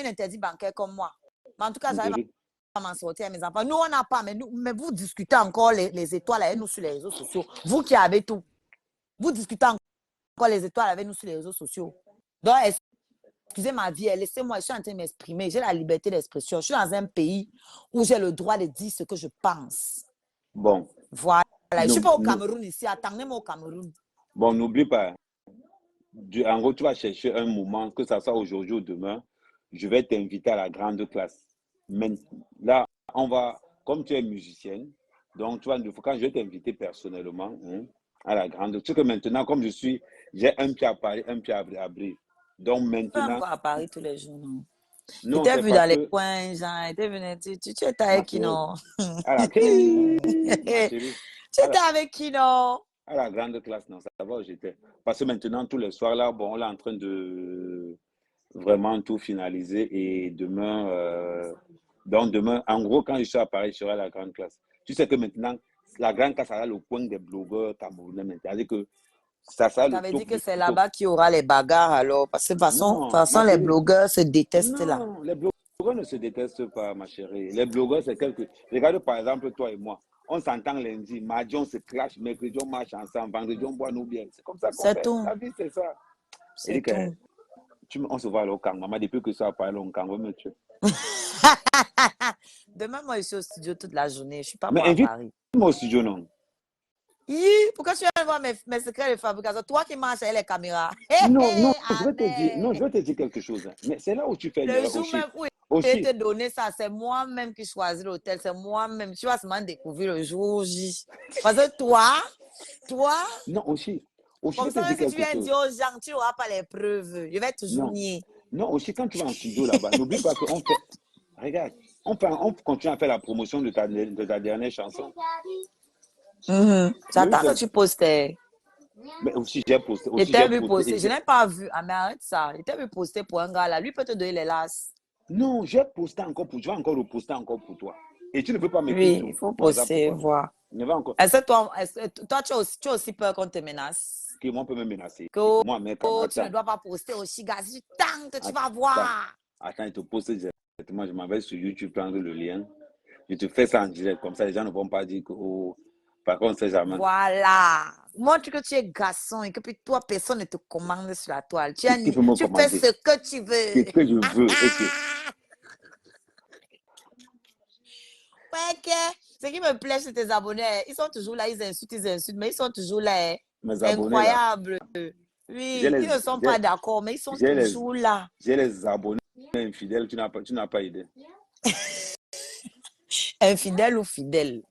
un interdit bancaire comme moi. Mais en tout cas, j'arrive à m'en sortir à mes enfants. Nous, on n'a pas, mais vous discutez encore les étoiles avec nous sur les réseaux sociaux. Vous qui avez tout. Vous discutez encore les étoiles avec nous sur les réseaux sociaux. Donc, excusez ma vie, laissez-moi, je suis en train de m'exprimer. J'ai la liberté d'expression. Je suis dans un pays où j'ai le droit de dire ce que je pense. Bon. Voilà. Je ne suis pas au Cameroun ici. Attendez-moi au Cameroun. Bon, n'oublie pas. En gros, tu vas chercher un moment, que ça soit aujourd'hui ou demain. Je vais t'inviter à la grande classe. Mais là, on va, comme tu es musicienne, donc tu vas, quand je vais t'inviter personnellement, à la grande. Tu sais que maintenant, comme j'ai un pied à Paris, un pied à Brive. Donc Pas maintenant, encore à Paris tous les jours, non. Il non, t'a c'est vu parce dans les que, coins, genre, il t'est venu, tu étais ma avec qui, chérie, non? à la, ma chérie, Tu étais avec qui, non? à la grande classe, non, ça va où j'étais. Parce que maintenant, tous les soirs, là, bon, on est en train de vraiment tout finaliser et demain, donc demain, en gros, quand je suis à Paris, je serai à la grande classe. Tu sais que maintenant, la grande classe sera le coin des blogueurs camerounais. C'est-à-dire que ça On sera le t'avait dit top que du c'est top. là-bas qu'il y aura les bagarres, alors. Parce que de toute Non, ma façon, les chérie, blogueurs se détestent là. non, les blogueurs ne se détestent pas, ma chérie. Les blogueurs, c'est quelque... Regarde par exemple, toi et moi. On s'entend lundi, mardi, on se clash, mercredi, on marche ensemble, vendredi, on boit nos bières. C'est comme ça qu'on C'est fait. tout. La vie, c'est ça. Il dit C'est que tout. on se voit au Kang. Maman, depuis que ça a parlé au Kang, me tuer. Demain, moi, je suis au studio toute la journée. Je ne suis pas Mais encore à Paris. invite-moi au studio, non? Pourquoi tu viens voir mes secrets de fabrication? Toi qui marches avec les caméras. Non, non, je vais te dire, non, je Amen. vais te dire quelque chose. Hein. Mais c'est là où tu fais une Le erreur. jour Aussi, même où il aussi, te donné ça, c'est moi-même qui choisis l'hôtel. C'est moi-même. Tu vas seulement découvrir le jour J. Parce que toi, non, aussi, je comme vais te ça, dire même si tu quelque viens chose. dire aux gens, tu n'auras pas les preuves. Je vais toujours Non, nier. non, aussi, quand tu vas en studio là-bas, n'oublie pas qu'on fait, regarde, on continue à faire la promotion de ta dernière chanson. Mais oui, J'attends que tu postes. mais Je aussi t'ai j'ai vu posté, poster. Je n'ai pas vu. Ah, mais arrête ça. Je t'ai vu poster pour un gars là. Lui peut te donner les las. non, j'ai posté encore pour, je vais encore reposter encore pour toi. Et tu ne peux pas m'écrire Oui, sur il faut WhatsApp, poster, pourquoi? voir. Ne va encore, Toi, tu as aussi peur qu'on te menace? que moi peut me menacer. Que Moi, mec, tu ne attends, dois pas poster au Chiga. Si tu tentes, tu vas attends, voir. attends, il te poste directement, je m'en vais sur YouTube prendre le lien. Je te fais ça en direct, comme ça les gens ne vont pas dire que, oh, par contre, c'est jamais. Voilà. Montre que tu es garçon et que puis toi, personne ne te commande sur la toile. Qu'est-ce qu'il faut me Tu fais commander? ce que tu Ce veux. que je veux, ok. Ouais, que ce qui me plaît chez tes abonnés, ils sont toujours là, ils insultent, mais ils sont toujours là. Mes C'est abonnés là, incroyable. j'ai Oui, les, ils ne sont pas j'ai, d'accord, mais ils sont j'ai les, toujours là. j'ai les abonnés infidèles, tu n'as pas idée. Infidèle ou fidèle.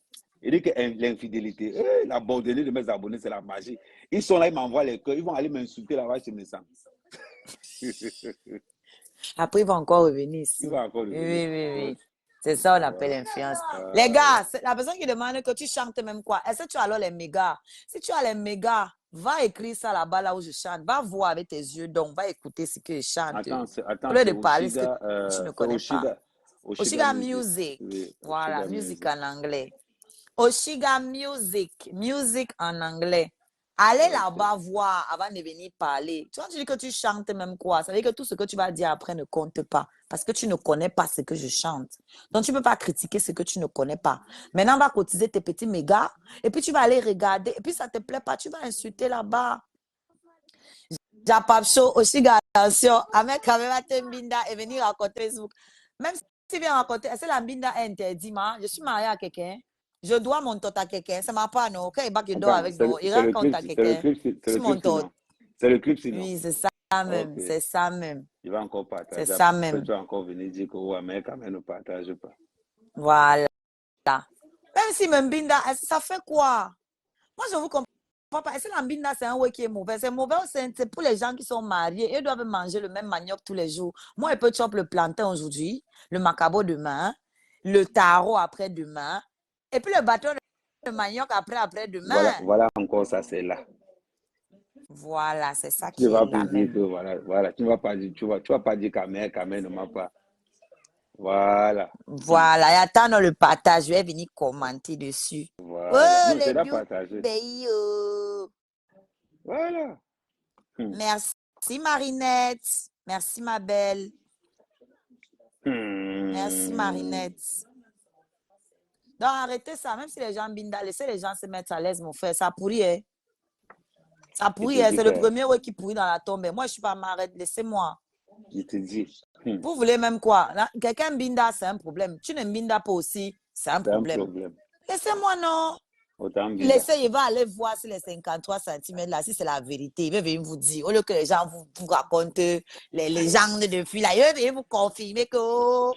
Il dit que l'infidélité, l'abandonner de mes abonnés, c'est la magie. Ils sont là, ils m'envoient les cœurs, ils vont aller m'insulter là-bas chez mes sangs. Après, ils vont encore revenir Il ici. va encore Oui, revenir. oui, oui, Ouais. oui. C'est ça, on appelle l'influence. Les gars, c'est la personne qui demande que tu chantes même quoi. Est-ce que tu as alors les mégas? Si tu as les mégas, va écrire ça là-bas, là où je chante. Va voir avec tes yeux, donc va écouter ce que je chante. Au Attends, lieu c'est de parler ce que Oshiga, tu ne connais pas. Oshiga Oshiga Music. Music. Oui, Voilà, Oshiga musique Music. en anglais. Oshiga Music. Music en anglais. Allez Ok. là-bas voir avant de venir parler. Tu vois, tu dis que tu chantes même quoi. Ça veut dire que tout ce que tu vas dire après ne compte pas. Parce que tu ne connais pas ce que je chante. Donc, tu ne peux pas critiquer ce que tu ne connais pas. Maintenant, on va cotiser tes petits mégas. Et puis, tu vas aller regarder. Et puis, ça ne te plaît pas. Tu vas insulter là-bas. Japap Show, Oshiga, attention. Avec Kamera Mbinda et venir raconter Facebook. Même si tu viens raconter, est-ce que la Mbinda est interdite, je suis mariée à quelqu'un. Je dois mon tot à quelqu'un. C'est ma part, non? Quand il bat, il dort Attends, avec, non? Il raconte à quelqu'un. c'est Je le suis mon clip tot. sinon. C'est le clip sinon. Oui, c'est ça Ok. même. C'est ça même. Il va encore C'est partager. ça Après, même. tu vas encore venir dire que ouais, mais quand même, ne partage pas. Voilà. Même si Mbinda, ça fait quoi? Moi, je vous comprends pas. Est-ce que la Mbinda, c'est un ouais qui est mauvais? C'est mauvais, c'est pour les gens qui sont mariés. Ils doivent manger le même manioc tous les jours. Moi, je peux choper le plantain aujourd'hui, le macabo demain, le taro après-demain, et puis le bâton de manioc Voilà, après-demain. voilà encore ça, c'est là. Voilà, c'est ça Tu ne qui est vas là plus dire même. que voilà, tu ne vas pas dire, tu vas pas dire Kamel ne m'a pas. Voilà. Voilà, et attends le partage, je vais venir commenter dessus. Voilà. Oh, Non, c'est les là biou, partagé. oh. Voilà. Merci Marinette. Merci ma belle. Merci Marinette. Donc arrêtez ça, même si les gens binda, laissez les gens se mettre à l'aise, mon frère. Ça pourrit, hein. Ça Il pourrit, te hein. dit C'est le que, premier ouais, qui pourrit dans la tombe. Moi, je ne suis pas marrette, laissez-moi. il te dit, Vous voulez même quoi? Quelqu'un binda, c'est un problème. Tu ne binda pas aussi, c'est un c'est un problème. problème. Laissez-moi, non. Autant Binda. Laissez, il va aller voir si les 53 centimètres là, si c'est la vérité. Il va venir vous dire, au lieu que les gens vous racontent les gens de filles là, il va venir vous confirmer que oh,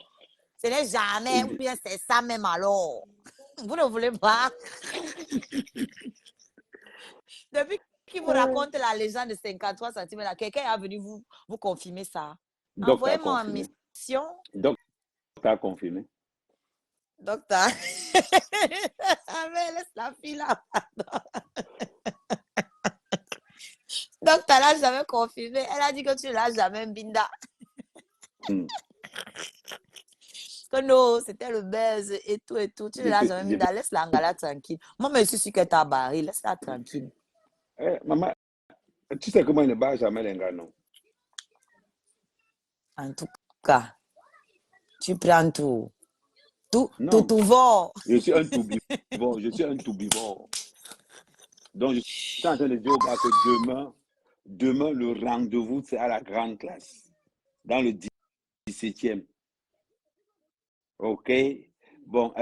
ce n'est jamais, ou bien c'est ça même alors. Vous ne voulez pas? raconte la légende de 53 centimes là. Quelqu'un est venu vous confirmer ça. Donc, tu as Envoyez-moi en confirmé. mission. Donc, tu as confirmé. Docteur. Mais laisse la fille là. Donc, tu l'as jamais confirmé. Elle a dit que tu ne l'as jamais binda. Que non, c'était le buzz et tout et tout. Tu ne l'as jamais binda. Laisse la ngala tranquille. Moi, je suis sûr que tu as barré. Laisse-la tranquille. Maman, tu sais comment il ne bat jamais les gars, non? En tout cas, tu prends tout. Non. Tout va. Je suis un tout-bivant. Je suis un tout-bivant. Donc, je suis en train de dire au gars que demain, le rendez-vous, c'est à la grande classe. Dans le 17e. OK? Bon,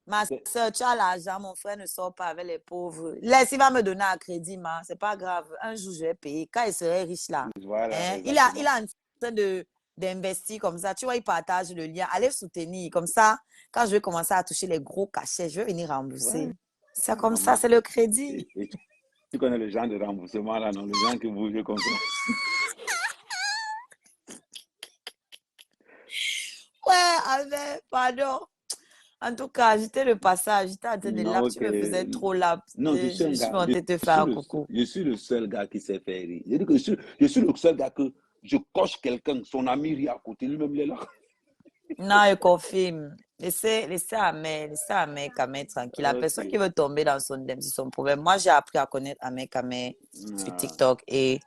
Ma soeur, tu as l'argent, mon frère ne sort pas avec les pauvres. Laisse, il va me donner un crédit, ma. C'est pas grave. Un jour, je vais payer. Quand il serait riche là, voilà, hein? Il est en train d'investir comme ça. Tu vois, il partage le lien. Allez soutenir. Comme ça, quand je vais commencer à toucher les gros cachets, je vais venir rembourser. Ouais. C'est comme ça, c'est le crédit. Et tu connais le genre de remboursement là, non? Le genre que vous jouez comme ça. Ouais, pardon. En tout cas, j'étais le passage. J'étais en train de Non, lap. ok. Tu me faisais trop lap. Non, je suis un Je suis gars. montée te faire un coucou. Je suis le seul gars qui s'est fait rire. Je dis que je suis le seul gars que je coche quelqu'un, son ami rit à côté, lui-même il est là. Non, je confirme. Laissez Ahmed tranquille. La personne qui veut tomber dans son dème, c'est son problème. Moi, j'ai appris à connaître Ahmed sur TikTok et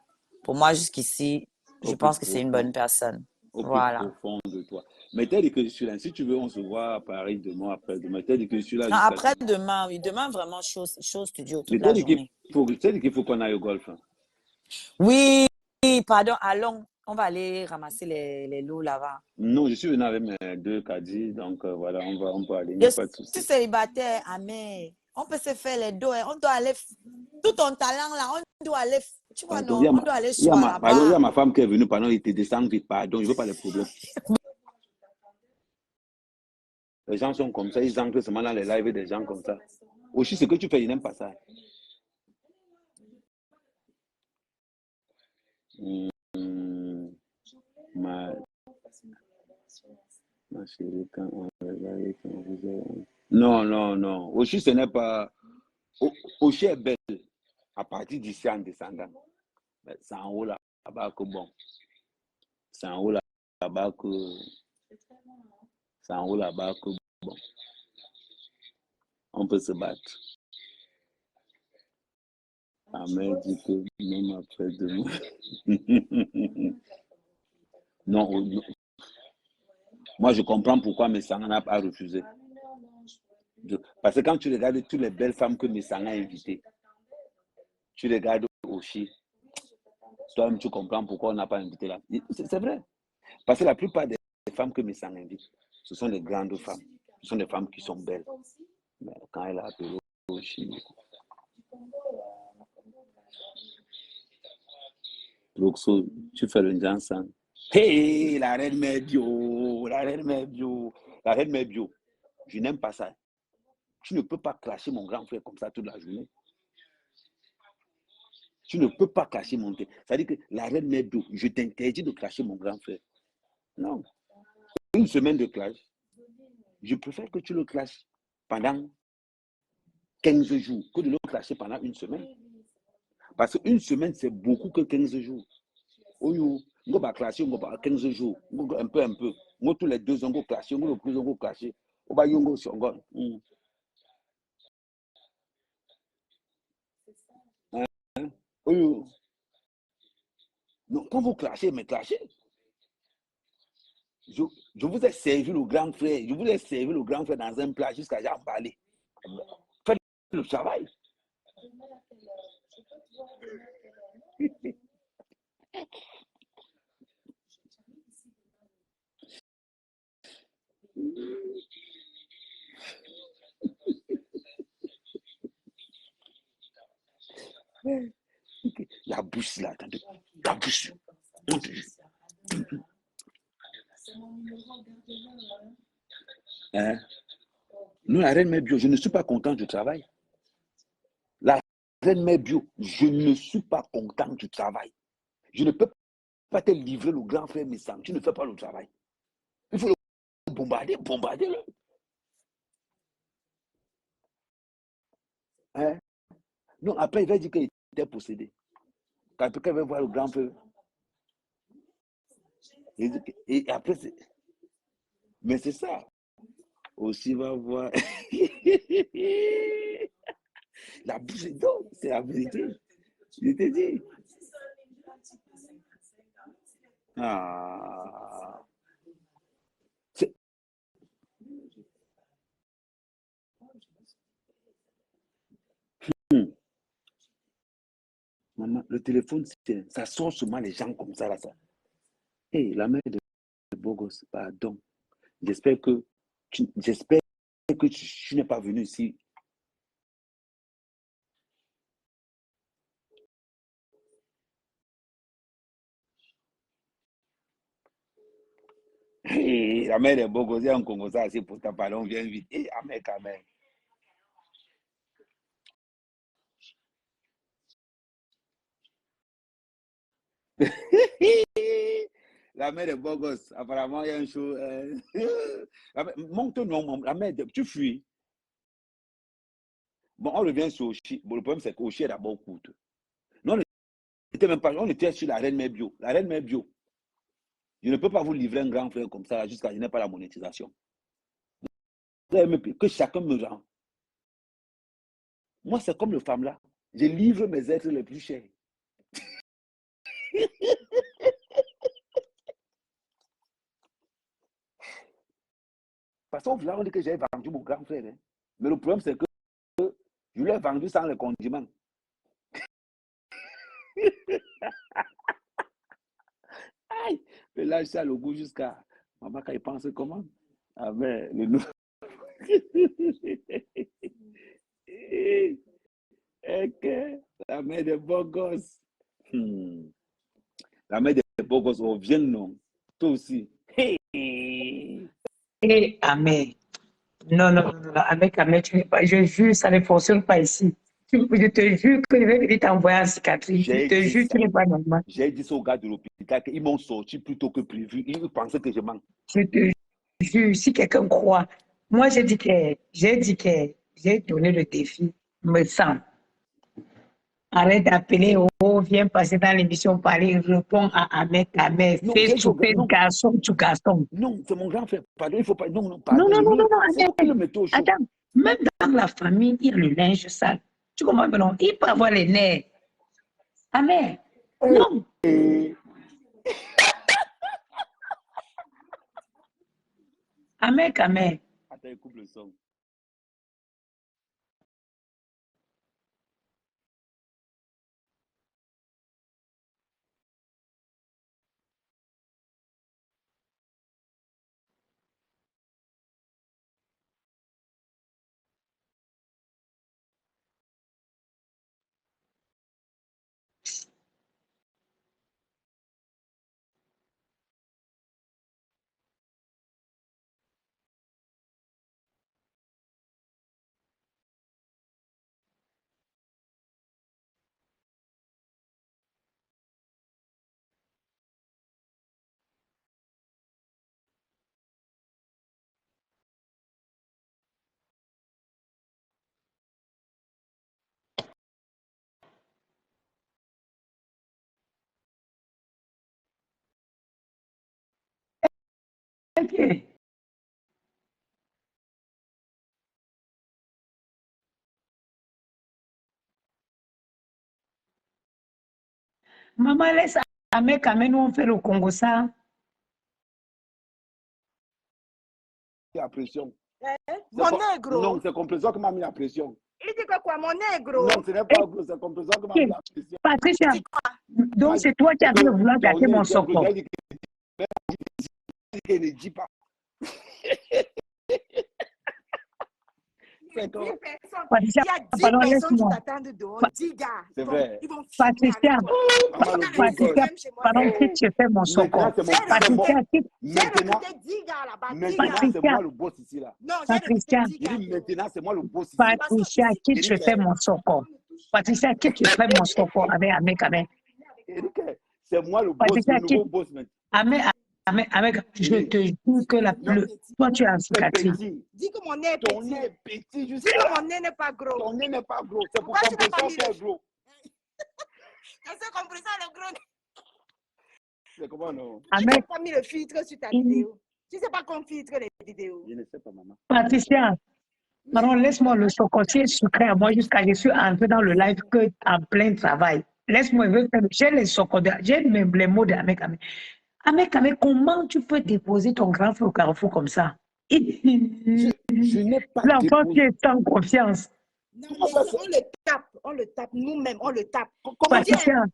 pour moi, jusqu'ici, je pense que c'est une bonne personne. Voilà. Au fond de toi. Mais t'as dit que je suis là. Si tu veux, on se voit à Paris demain, après-demain. T'as dit que je suis là. Après-demain, oui. Demain, vraiment, chaud studio toute Mais la journée. t'as dit qu'il faut qu'on aille au golf. Hein. Oui, pardon, allons. On va aller ramasser les lots là-bas. Non, je suis venu avec mes 2 caddies, donc voilà, on peut aller. Il n'y a pas de souci. Je suis célibataire, Ahmed. On peut se faire les dos. On doit aller. Tout ton talent là, on doit aller. Tu vois, non, on doit aller choisir là-bas. Pardon, il y a ma femme qui est venue pendant qu'il te descend vite. Pardon, je ne veux pas les problèmes. Les gens sont comme ça, ils entrent seulement dans les lives des gens comme ça. Aussi, ce que tu fais, ils n'aiment pas ça. Ma chérie, quand on regarde, quand vous êtes... Non. Aussi, ce n'est pas... Aussi est belle à partir d'ici en descendant. Mais c'est en haut là-bas que bon. C'est en haut là-bas que... C'est en haut là-bas que bon. On peut se battre. Ahmed dit que même après demain. Non. Moi, je comprends pourquoi Messanga n'a pas refusé. Parce que quand tu regardes toutes les belles femmes que Messanga a invitées, tu regardes aussi. Toi-même, tu comprends pourquoi on n'a pas invité là. C'est vrai. Parce que la plupart des femmes que Messanga invite, ce sont des grandes femmes. Ce sont des femmes qui sont belles. Mais quand elle a appelé aussi. Roxo, tu fais le Jansan. Hey, la reine Medio. Je n'aime pas ça. Tu ne peux pas clasher mon grand frère comme ça toute la journée. Tu ne peux pas clasher mon frère. C'est-à-dire que la reine Medio, je t'interdis de clasher mon grand frère. Non. Une semaine de clash, je préfère que tu le clashes pendant 15 jours que de le clasher pendant une semaine. Parce qu'une semaine, c'est beaucoup que 15 jours. On va clasher, on va 15 jours. Un peu. Moi, tous les 2 ans, on va clasher, on va plus, on va clasher. On va y aller sur un Non, quand vous clashez, mais clashez. Je vous ai servi le grand frère. Je vous ai servi le grand frère dans un plat jusqu'à Jean Balé. Faites le travail. La bouche là, attendez. La bouche. Hein? Non, la reine Mebio, je ne suis pas content du travail. La reine-mère bio, je ne suis pas content du travail. Je ne peux pas te livrer le grand frère Messam. Tu ne fais pas le travail. Il faut le bombarder, bombarder-le. Hein? Non, après, il va dire qu'il était possédé. Quand quelqu'un va voir le grand frère, et après, mais c'est ça. Aussi va voir. La bouche est d'eau, c'est la vérité. Je te dis. Ah. Maman, le téléphone, ça sort seulement les gens comme ça. Là, ça. Hey, la mère de Bogos, pardon. J'espère que tu n'es pas venu ici. Hey, la mère de Bogos, il y a un Congo, ça, c'est pour ta parole, on vient vite. Hey, amen, amen. La mère de Bogos, apparemment, il y a un show. Monte ton nom, la mère de... Tu fuis. Bon, on revient sur Oshi. Bon, le problème, c'est qu'Oshi est d'abord courte. Non, on était sur la reine mère bio. La reine mère bio. Je ne peux pas vous livrer un grand frère comme ça jusqu'à ce que je n'ai pas la monétisation. Que chacun me rend. Moi, c'est comme le femme là. Je livre mes êtres les plus chers. Parce qu'on on dit que j'ai vendu mon grand frère. Hein. Mais le problème, c'est que je l'ai vendu sans le condiment. Aïe! Mais là, ça le goût jusqu'à. Maman, quand il pense comment? Ah, mais le okay. La mère des beaux gosses. La mère des beaux gosses, on vient, non? Toi aussi. Hey. Et Amen. Non, non, non, non, avec Amen, tu n'es pas. Je jure, ça ne fonctionne pas ici. Je te jure que je vais venir t'envoyer en cicatrice. Je te jure, tu n'es pas normal. J'ai dit ça aux gars de l'hôpital qu'ils m'ont sorti plus tôt que prévu. Ils pensaient que je mens. Je te jure, si quelqu'un croit. Moi, j'ai dit que j'ai donné le défi, me semble. Arrête d'appeler, oh, viens passer dans l'émission Paris, réponds à Ahmed, fais souper garçon to garçon. Non, c'est mon grand frère. Pardon, il faut pas. Non, pardon. Non, Ahmed. Attends, même dans la famille, il y a le linge sale. Tu comprends pas, non? Il peut avoir les nerfs. Ahmed, non. Ahmed. Attends, coupe le son. Ok. Maman, laisse Ahmed, nous on fait le Congo ça. La pression. Mon négro. Non, c'est Compression qui m'a mis la pression. Il dit que quoi, mon négro? Non, ce n'est pas gros, c'est Compression qui m'a mis la pression. Patricia, donc c'est toi qui as voulu vouloir gâter mon socle. Il ne dit pas. Il y a 10 Patricia, personnes qui t'attendent dehors, 10 gars. C'est vrai. Ils vont Patricia, pardon, quitte, je fais mon socle. Patricia, quitte. Maintenant, c'est moi le boss ici là. Patricia, Il dit maintenant, c'est moi le boss ici. Patricia, quitte, je fais mon socle. Patricia, que tu fais mon soko avec. Il dit que c'est moi le boss, Patricia, le nouveau boss maintenant. avec, je Oui. te jure que Non, toi, tu as un c'est cicatrice. petit. Dis que mon nez est Ton petit. nez est petit, je Dis sais. que mon nez n'est pas gros. Ton nez n'est pas gros. C'est pour Pourquoi tu n'as pas compression mis qu'elle le... est gros. Est-ce que compris ça, le gros nez? C'est comment non? Tu n'as pas mis le filtre sur ta Il- vidéo. Tu ne sais pas qu'on filtre les vidéos. Je ne sais pas, maman. Patricia, pardon, laisse-moi le chocotier sucré à moi jusqu'à ce que je suis entré dans le live que en plein travail. Laisse-moi, j'ai les chocolats, j'ai les mots de Amek. Comment tu peux déposer ton grand frère au carrefour comme ça? Je n'ai pas L'enfant qui déposé. est sans confiance. Non, Comment mais ça, ça, on le tape nous-mêmes, on le tape. Comment Patricia,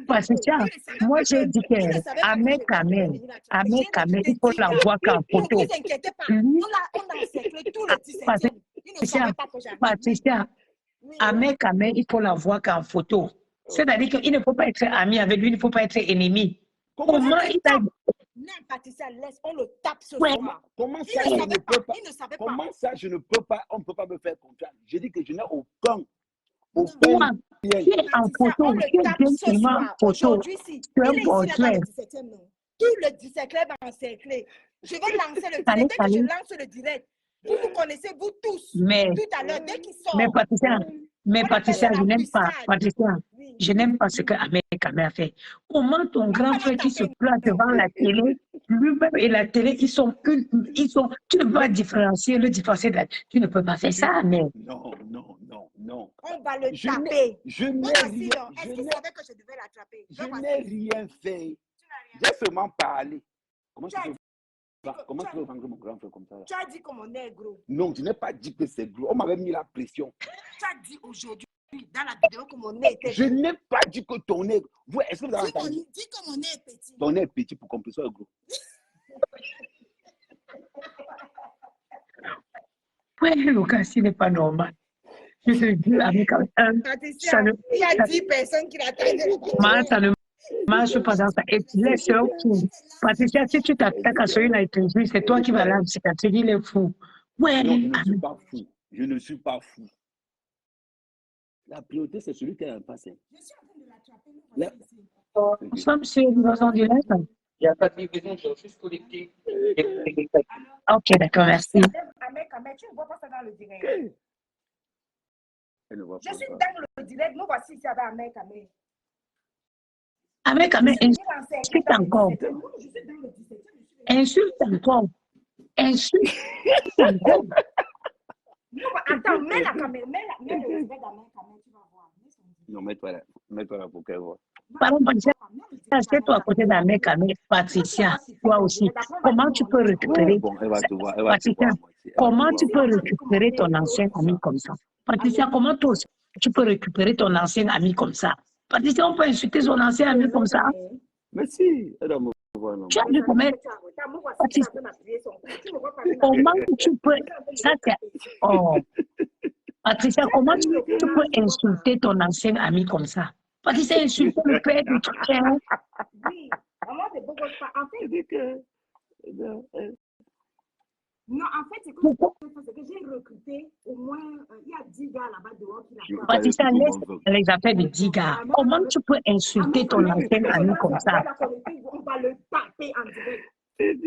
Patricia, Il ne savait moi pas j'ai dit il ne savait pas que je Amek, devais venir la attraper. il faut la voir qu'en Ne photo. vous inquiétez pas, Lui, on a encerclé tout le 17e. Il ne Patricia, savait pas que j'arrive. Patricia, Oui. Amek, il faut la voir qu'en photo. C'est-à-dire qu'il ne faut pas être ami avec lui, il ne faut pas être ennemi. Comment il t'a... Non, Patricia, laisse, on le tape ce Ouais. soir. Comment Il ça, ne je savait ne pas, peux pas? il ne savait pas. Comment ça, je ne peux pas? On ne peut pas me faire confiance. Je dis que je n'ai aucun Toi, bien. tu es en Patricia, photo, on tu le es tape bien ce seulement soir. photo. Aujourd'hui, si. Tu es Il est ici, là, dans portrait. le 17e, non? Tout le 17e va encercler. Je vais lancer le Allez, direct. Dès que je allez. lance le direct, vous vous connaissez, vous tous. Mais, Tout à l'heure, dès qu'il sort. mais Patricia, On appelle ça je la n'aime pas. cuissade. Patricia, Oui. je n'aime pas ce que Amek a fait. Comment ton grand va frère qui se taper, place non. devant la télé, lui-même et la télé, tu ne peux pas différencier de la... Tu ne peux pas faire ça, mais... Non. On va le Je taper. Je n'ai Moi aussi, rien, non. Est-ce qu'il savait que je devais l'attraper? je n'ai rien fait. J'ai seulement parlé. Comment Tu as tu dit peux vendre mon grand frère comme ça? Là? Tu as dit que mon nez est gros. Non, je n'ai pas dit que c'est gros. On m'avait mis la pression. Tu as dit aujourd'hui, dans la vidéo, que mon nez était Je gros. n'ai pas dit que ton nez. Vous, est-ce que vous avez entendu? Dis que mon nez est petit. Ton nez est petit pour qu'on puisse être gros. Ouais, Lucas, ce n'est pas normal. Je te dis, avec Patricia, ça ne, il y a 10 personnes qui l'attendent. ça ne marche pas dans ça. Et laisse-le fou. Patricia, si tu t'attaques à celui-là, c'est toi qui vas là, c'est qu'à te dire, il est fou. Ouais, Non, je ne suis pas fou. Je ne suis pas fou. La priorité, c'est celui qui est en face. Je suis en train de l'attraper. nous sommes sur une raison du live. Il n'y a pas de livraison, j'ai juste collecté. Ok, d'accord, merci. Amek, tu ne vois pas ça dans le direct. Elle ne voit Je pas suis ça. dans le direct. Nous voici ici avec Amek. Avec, insulte encore. Je suis dans le 17e. Insulte encore. Insulte encore. Attends, mets la caméra. Mets le direct d'Amek, tu vas voir. Non, mets-toi là pour qu'elle voit. Pardon, Patricia, assieds-toi à côté d'Amek, Patricia, toi aussi. Comment tu peux récupérer, Bon, elle va te voir. Elle va te Patricia, voir. comment tu peux récupérer ton ancien ami comme ça? Patricia, comment toi aussi, tu peux récupérer ton ancien ami comme ça? Patricia, on peut insulter son ancien ami comme ça? Mais si, elle doit me voir. Non. Tu as vu comment... Comment tu peux... Ça, c'est... Oh. Patricia, comment tu peux insulter ton ancien ami comme ça? Patricia, insulter le père du truc. Oui, vraiment, c'est beaucoup. En fait, non, en fait, c'est que j'ai recruté au moins, il y a 10 gars là-bas dehors qui l'ont. Patricia, laisse les affaires de 10 gars. Comment tu peux insulter ton ancien ami comme ça? On va le taper en direct.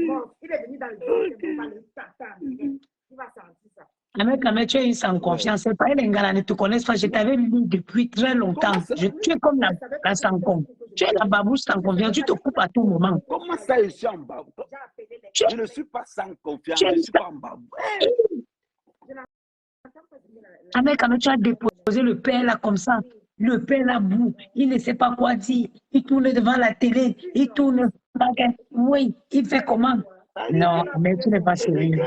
Bon, il est venu dans le direct, on va le taper en direct. Il va sentir ça. Avec tu es sans confiance. C'est pas elle, ne te connaissent pas. Je t'avais lu depuis très longtemps. Tu es comme la sans confiance. Tu es la babouche sans confiance. Tu te coupes à tout moment. Comment ça, je suis en bas? Je ne suis pas sans confiance. Je ne suis pas en bas. Avec tu as déposé le père là comme ça. Le père là bout. Il ne sait pas quoi dire. Il tourne devant la télé. Il tourne. Oui, il fait comment? Non, mais tu n'es pas sérieux.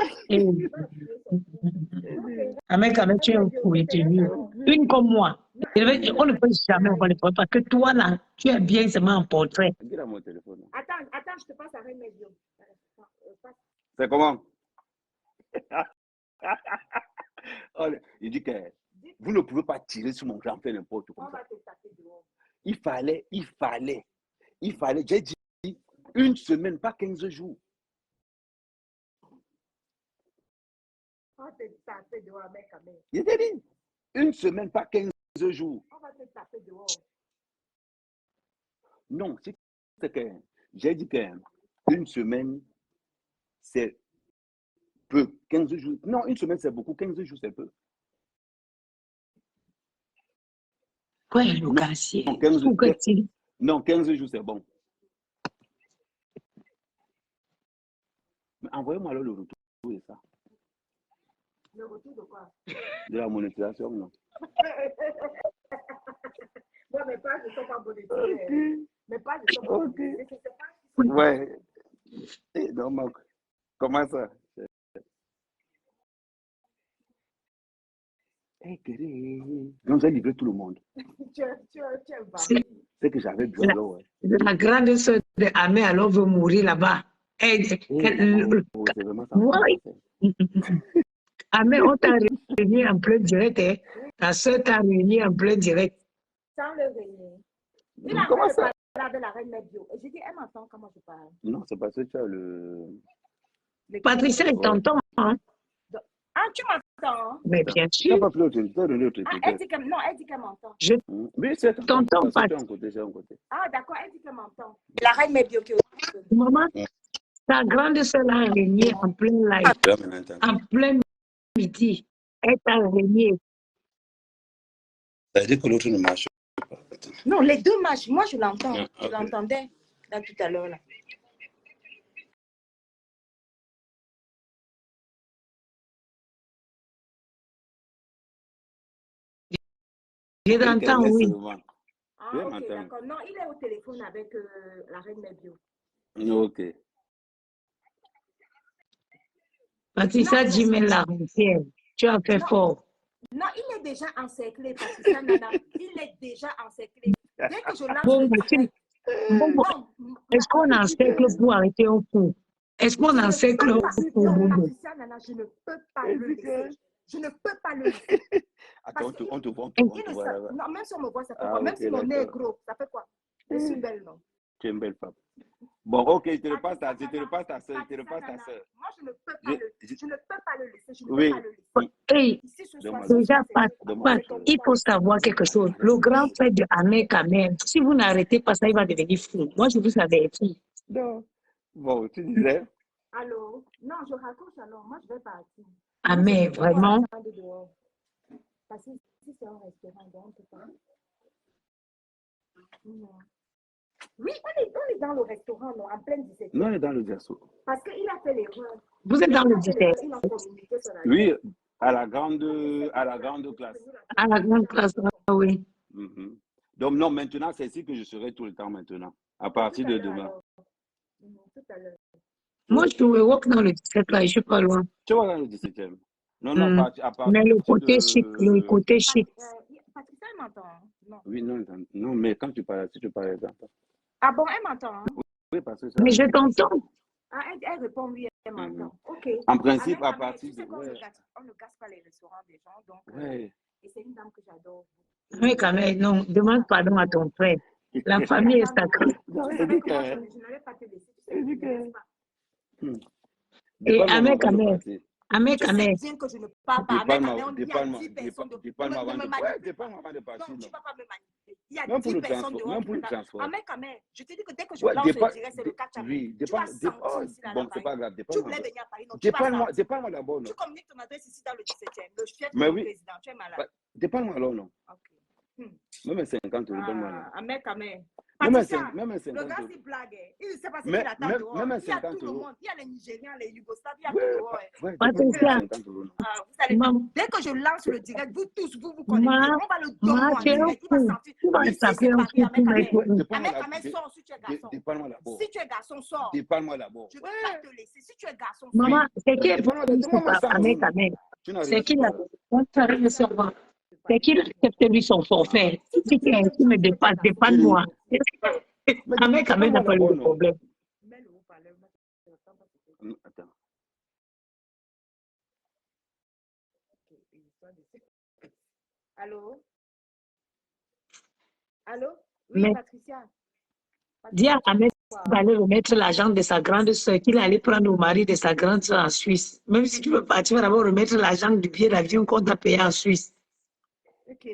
Avec tu es un fou et tu es nul. Une comme moi. On ne peut jamais voir les portraits parce que toi là, tu es bien seulement en portrait. Mon téléphone. Attends, je te passe avec mes yeux. C'est comment? Oh, il dit que vous ne pouvez pas tirer sur mon grand frère n'importe quoi. Il fallait, j'ai dit une semaine, pas 15 jours. Il était dit, une semaine, pas 15 jours. Non, c'est que j'ai dit qu'une semaine, c'est peu. 15 jours. Non, une semaine, c'est beaucoup. 15 jours, c'est peu. Ouais, le Non, casier. 15, Pourquoi 15 jours, c'est bon. Mais envoyez-moi alors le retour de ça. Le retour de quoi? De la monétisation, non. Ouais, mes pages ne sont pas monétisées. Mes pages ne sont pas Ok. monétisées. Je sais pas. Ouais. Et normal. Comment ça? Donc, j'ai livré tout le monde. Tu es C'est vampire. C'est que j'avais bu la, alors, ouais. la grande sœur de Amé alors veut mourir là-bas. Maman, c'est vraiment ça. Ouais. Amé, on t'a réuni en plein direct. Hein. Ta sœur t'a réuni en plein direct. Sans le régner. Il a Comment de ça? parler avec la reine Medjo. Et j'ai dit, elle m'entend comment je parle. Non, c'est parce que tu as le... Patricia, elle t'entend. Hein? Ah, tu m'entends? Hein? Mais bien Tu n'as sûr. pas pris l'autre, tu as donné l'autre Ah, étiquette. elle dit qu'elle non, elle dit qu'elle m'entend. Je Oui, c'est t'entends, parce que Pat. tu es en côté, c'est en côté. Ah, d'accord, elle dit qu'elle m'entend. La reine Medjo qui est Maman, ta grande sœur l'a réuni en plein live, en plein midi. Elle t'a réuni. Ça veut dire que l'autre ne marche pas. Non, les deux marchent. Moi, je l'entends. Ah, Je ok. l'entendais là tout à l'heure. Là. Je t'entends, Internet oui. seulement. Ah, Tu ok, m'entends? d'accord. Non, il est au téléphone avec la reine Medjo. Ok. Patricia Non, dit, mais la routière, tu as fait non, fort. non, il est déjà encerclé, Patricia Nana. Il est déjà encerclé. Dès que je lance Bon, le monsieur, direct, bon, non, est-ce qu'on encercle pour arrêter un coup? Est-ce qu'on je ne encercle peux un pas. coup, Non, Bobo? Patricia Nana, je ne peux pas le laisser. Je ne peux pas le laisser. Attends, Parce on te voit il là-bas. ne non, même si on me voit, ça fait Ah, quoi? Même ok, si mon nez est d'accord. gros, ça fait quoi? Je suis belle, non? Tu es une belle femme. Bon, ok, je te le passe Patricia je te le Nana, passe ta soeur, je te Patricia le passe ta Nana, soeur. moi, je ne peux pas je ne peux pas le laisser. Je ne peux Oui. pas le laisser. Hey, Ici, ce soir, Donne-moi ce le déjà, soir, Pat, c'est Donne-moi le Pat, ton il soir. faut savoir quelque chose. Le grand frère de Ahmed Kamer, si vous n'arrêtez pas ça, il va devenir fou. Moi, je vous avertis. Non. Bon, tu disais? Allô? Non, je raccroche alors. Moi, je vais partir. Mais Ahmed, je peux pas vraiment. attendre dehors. Parce que ici, c'est un restaurant, donc on peut pas. Non. Oui, on est dans le restaurant, non, en pleine 17e. Non, on est dans le verso. Parce qu'il a fait l'erreur. Vous êtes dans le Il a fait 17, l'erreur, il a communiqué sur la Oui, à la grande classe. à la grande classe, oui. Mhm. Donc, non, maintenant, c'est ici que je serai tout le temps maintenant, à partir de demain. Tout à l'heure. Moi, je suis walk dans le 17 là, je suis pas loin. Tu vas dans le 17e. Non, non, à partir Mais le côté de... chic, le côté chic. Patricia, elle m'entend. Hein? Non. Oui, non, non, mais quand tu parles, si tu parles, Ah bon, elle m'entend. Hein? oui, parce que ça... Mais je t'entends. Ah, elle répond oui, elle m'entend. Ok. En principe, à Ahmed, partir tu sais de... qu'on Ouais. ne casse pas les restaurants des gens, donc... Ouais. Et c'est une dame que j'adore. Oui, quand même, non, demande pardon à ton frère. La famille est sacrée. Non, Tu il savais dit que moi, que... je n'allais pas te laisser. Tu sais que je ne te laisse pas. Et Dépanne-moi Ahmed avant de Kamer, partir. Ahmed Tu sais Kamer, bien que je ne parle pas. Ahmed Kamer, il y a 10 personnes de... Dépanne-moi avant Ne me de... Ouais, manipule pas. dépanne-moi avant de partir. Non, tu ne vas pas me manipuler. Il y a Même pour 10 le personnes transport. dehors Même qui pour le m'attendent. transport. Ahmed Kamer, je te dis que dès que je Ouais, lance le direct, c'est le catch. oui, Tu vas sentir oh, ici, là, bon, là, c'est pas grave. tu voulais venir à Paris, non, tu vas Dépanne-moi sentir. d'abord, non. Tu communiques ton adresse ici dans le 17e. Le chef Mais du oui. président, tu es malade. Ouais, dépanne-moi alors, non. Ok. Même 50 euros, donne-moi non. Ahmed Kamer. Même Patricia, même le 50 gars, euros. c'est blague. Il ne sait pas ce Mais- qu'il attend même- dehors. même à Il y a 50 tout le euros. monde. Il y a les Nigériens, les Yougoslaves, il y a Ouais, tout dehors. ouais, Patricia. dépanne-moi 50 euros, non. Vous allez, Maman, dès que je lance le direct, vous tous, vous connectez. ma, On va le donner en tu es un direct. Il va fou. sentir. Tu vas Ici, taper c'est un Paris, fou Ahmed pour Kamer. mettre. Ahmed Kamer, sort si tu es garçon. Dépanne-moi d'abord. Si tu es garçon, sors. Dépanne-moi d'abord. Je ne vais pas te laisser. Si tu es garçon, sors. Maman, c'est qui est Donne-moi 100 euros, Ahmed non. Kamer? Tu n'as rien C'est qui sur la toi. on t'arrête de savoir. C'est qui accepte lui son forfait? Si tu me dépasses, dépanne-moi. Ahmed Kamer n'a pas eu de problème. Mets-le haut-parleur. Attends. Allô? Allô? Oui, Mais Patricia. dis à tu Ahmed fais quoi? d'aller remettre l'argent de sa grande soeur, qu'il allait prendre au mari de sa grande soeur en Suisse. Même si tu veux pas, tu vas d'abord remettre l'argent du billet d'avion qu'on t'a payé en Suisse. Ok.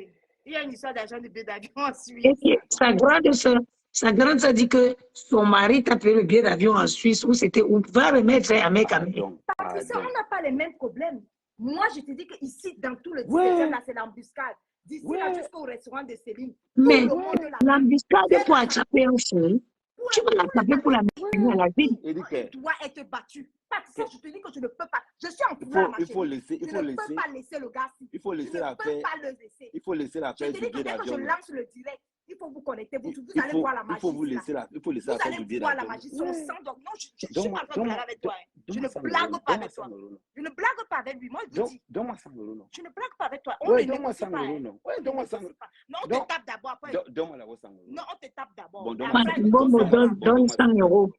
Il y a une histoire d'argent de billet d'avion en Suisse. Et puis, sa grande soeur, Sa grande sœur dit que son mari t'a payé le billet d'avion en Suisse où c'était où va remettre à mec. Patricia, on n'a pas les mêmes problèmes. Moi, je te dis qu'ici, dans tout le 17e, Ouais. là, c'est l'embuscade. D'ici Ouais. là jusqu'au restaurant de Céline. Mais Tout le monde là. l'embuscade pour attraper un fou, tu vas l'attraper pour la mettre à la ville. Il doit être battu. Patricia, je te dis que je ne peux pas. Je suis en pouvoir, ma Il faut chérie. laisser, Je ne peux pas laisser le gars. il faut laisser la Je ne peux paix. pas le laisser. Il faut laisser la Je paix te du dis que billet dès que je d'avion. lance le direct, il faut vous connecter. Vous Il allez faut, voir la magie. il faut vous là. laisser la, il faut laisser Vous la paix allez du billet voir la d'avion. magie. Son sang. Donc, non, je suis Donne-moi- pas en train de blaguer avec toi. hein. Je ne Donne-moi 100 blague euros. pas Donne-moi avec toi. 100 euros, non. Je ne blague pas avec lui. Moi, je vous dis. Donne-moi 100 euros, non. Je ne blague pas avec toi. On Ouais, ne donne-moi négocie 100 pas. euros, hein. non. Ouais, On ne donne-moi 100 négocie euros. pas. Non, on Don- te tape d'abord. Après. Donne-moi la 100 euros. Non, on te tape d'abord. Bon, Et donne-moi après, 100 le euros. Bongo, conseil, donne 100 euros.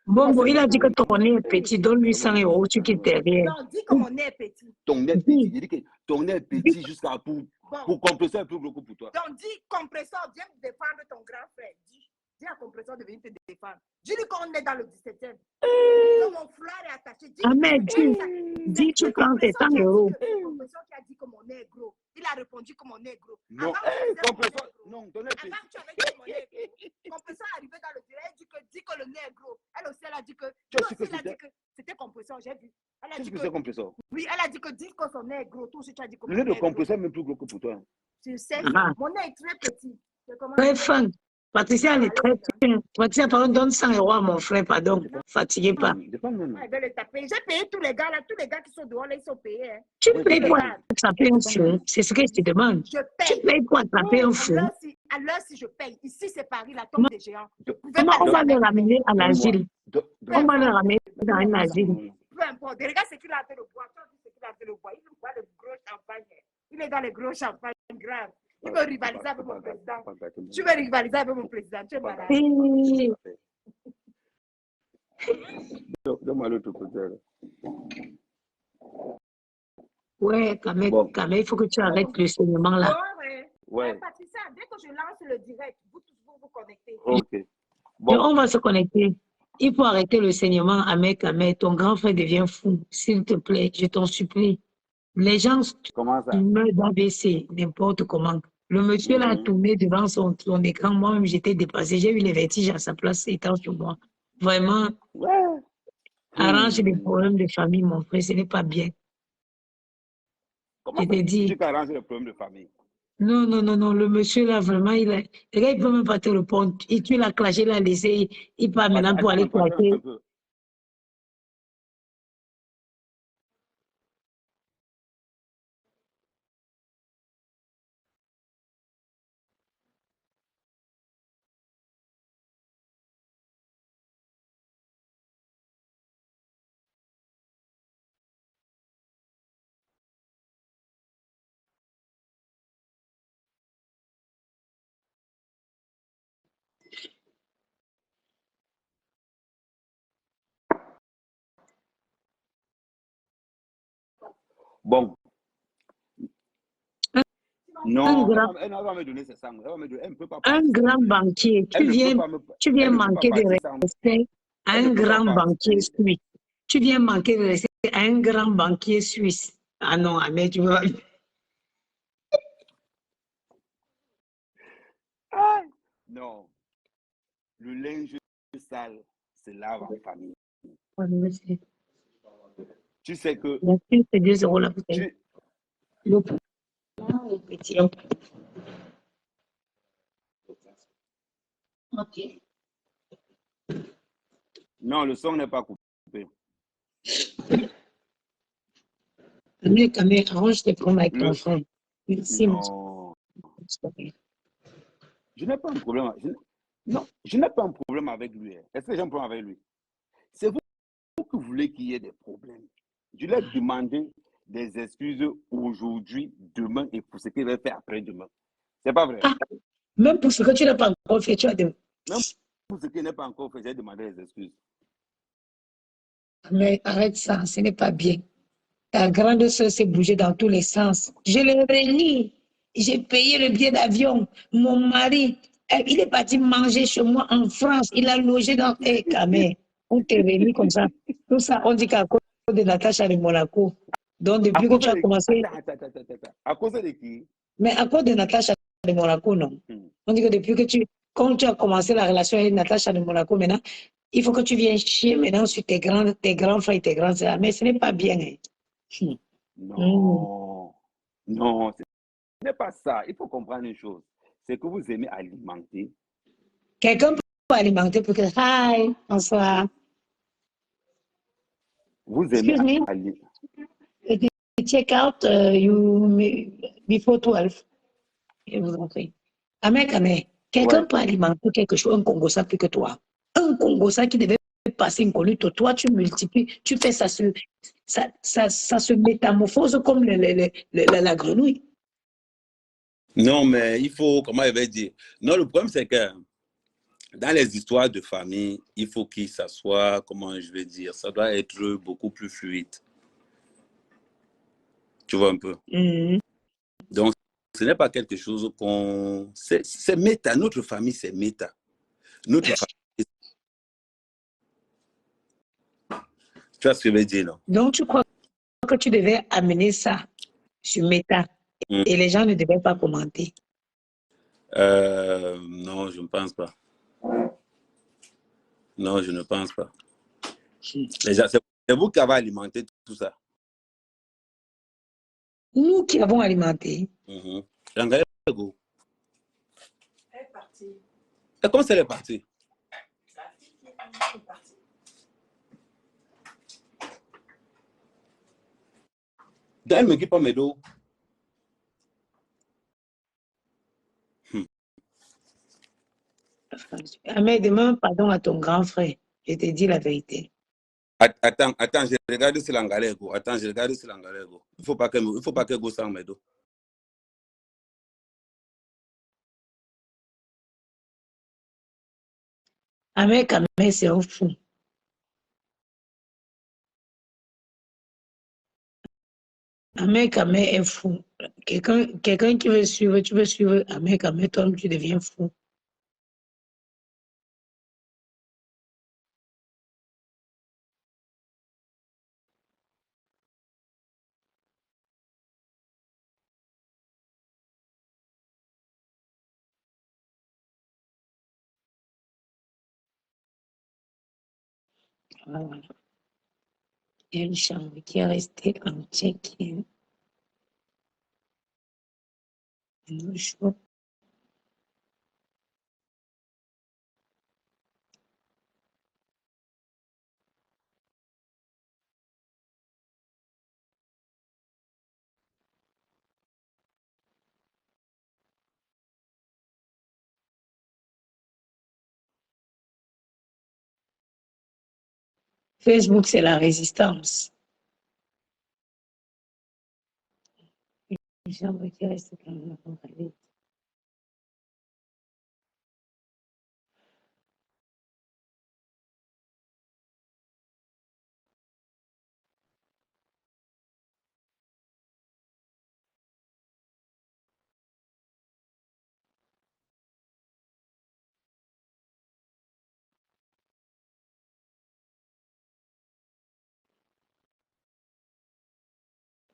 Bongo, il a dit que ton nez est petit, donne-lui 100 euros, tu quittes derrière. non, dis que mon nez est petit. Ton nez est petit. Il dit que ton nez est petit jusqu'à Bon, pour compresser un peu gros pour toi. donc dis, compresseur, viens défendre ton grand frère. Dis à compresseur de venir te défendre. Dis-lui qu'on est dans le 17e. Que mon frère est attaché. Dis Ah, mais dis, tu prends tes 100 euros. C'est compresseur qui a dit que mon nez est gros. Il a répondu que mon nez est gros. Non, Avant, tu disais que mon nez compresseur. est gros. Non, ton nez est petit. Avant, tu avais dit que mon nez est gros. Compresseur est arrivé dans le direct, dit que le nez est gros. Elle aussi, elle a dit que. Tu as su que elle a c'était- dit que c'était compresseur, j'ai vu. Elle a Qu'est-ce dit que que. c'est compresseur? Oui, elle a dit que dis que son nez est gros. Toi aussi, tu as dit que mon Le nez nez de est gros. compresseur est même plus gros que pour toi. Tu sais, Ah. mon nez est très petit. C'est comment? Très fin. Patricia, elle est très fin. Patricia, pardon, donne 100 euros à mon frère, pardon. Fatiguez pas. Dépend même. Ouais, elle veut le taper. J'ai payé tous les gars là, tous les gars qui sont dehors là, ils sont payés. Hein. Tu Oui, payes c'est pour ça. attraper un fou. C'est ce que je te demande. Je Tu paye. payes pour attraper un fou. À l'heure, si je paye. Ici, c'est Paris, la tombe des géants. Vous pouvez Comment pas on va le le ramener à l'asile? On va le ramener dans un asile. Peu importe. Regarde ce qu'il a fait le bois. Tu as vu ce qu'il a fait le bois. Il boit le gros champagne. Il est dans les gros champagnes graves. Il veut rivaliser avec mon président. Tu veux rivaliser avec mon président. Tu es malade. Oui. Donne-moi l'autre côté. Ouais, quand même, Bon. il faut que tu arrêtes le saignement là. Ouais. Patricia, dès que je lance le direct, vous tous vous connectez. Ok. Mais Bon. on va se connecter. Il faut arrêter le saignement, Ahmed. Ton grand frère devient fou. S'il te plaît, je t'en supplie. Les gens Comment ça? meurent d'AVC, n'importe comment. Le monsieur là a tourné devant son écran. Moi-même, j'étais dépassée. J'ai eu les vertiges à sa place étant sur moi. Vraiment, Ouais. arrange les problèmes de famille, mon frère. Ce n'est pas bien. Comment Je te dis. tu peux arranger les problèmes de famille? Non. Le monsieur là, vraiment, le gars, il peut même pas te répondre. Tu l'as clashé, il l'a laissé. Il part maintenant pour aller clasher. Bon. Non, Un elle va me donner ses sangs. Elle ne peut pas un grand banquier, tu viens manquer de respect à un grand banquier suisse. Tu viens manquer de respect à un grand banquier suisse. Ah non, mais tu vois. Non. Le linge sale, c'est lave en famille. Tu sais que... C'est 2 euros la bouteille. Le petit. Ok. Non, le son n'est pas coupé. Mais quand même, arrange tes problèmes avec ton frère. Merci, non. Je n'ai pas un problème. Je n'ai pas un problème avec lui. Est-ce que j'ai un problème avec lui? C'est vous qui voulez qu'il y ait des problèmes. Je lui ai demandé des excuses aujourd'hui, demain et pour ce qu'il va faire après-demain. C'est pas vrai. Même pour ce que tu n'as pas encore fait, tu as demandé. Même pour ce qu'il n'est pas encore fait, j'ai demandé des excuses. Mais arrête ça, ce n'est pas bien. Ta grande soeur s'est bougée dans tous les sens. Je l'ai réunie. J'ai payé le billet d'avion. Mon mari, il est parti manger chez moi en France. Il a logé dans tes camères. On t'est réunis comme ça. Tout ça, on dit qu'à cause de Natacha de Monaco. Donc, depuis que tu as commencé. Attends. À cause de qui? Mais à cause de Natacha de Monaco, non. On dit que depuis que tu. quand tu as commencé la relation avec Natacha de Monaco, maintenant, il faut que tu viennes chier maintenant sur tes grands frères et tes grands sœurs. Mais ce n'est pas bien. Hein. Non, non, ce n'est pas ça. Il faut comprendre une chose. C'est que vous aimez alimenter. Quelqu'un peut alimenter pour que, hi, bonsoir. Vous aimez Excuse me, alimenter. check out before 12. Je vous en prie. Amen, quelqu'un peut alimenter quelque chose, un Congossa plus que toi. Un Congossa qui devait passer une colute, toi, tu multiplies, tu fais ça se métamorphose comme la grenouille. Non, mais il faut, comment je vais dire? Non, le problème, c'est que dans les histoires de famille, il faut qu'il s'assoie, comment je vais dire, ça doit être beaucoup plus fluide. Tu vois un peu? Donc, ce n'est pas quelque chose qu'on... C'est méta. Notre famille, c'est méta. Notre famille... Tu vois ce que je veux dire, non? Donc, tu crois que tu devais amener ça sur méta et les gens ne devaient pas commenter? Non, je ne pense pas. Non, je ne pense pas. C'est vous qui avez alimenté tout ça. Nous qui avons alimenté. Elle est partie. Et comment elle est partie? Elle me dit pas mes dos. Mais demande pardon à ton grand frère. Je te dis la vérité. Attends, je regarde sur l'angalego. Attends, je regarde sur l'angalego. Il faut pas que go sans mes dos. Ahmed, c'est un fou. Ahmed est fou. Quelqu'un qui veut suivre, tu veux suivre Ahmed, toi, tu deviens fou. Voilà. Il y a une chambre qui est restée en check-in. Facebook, c'est la résistance. Une chambre qui reste quand même accompagnée.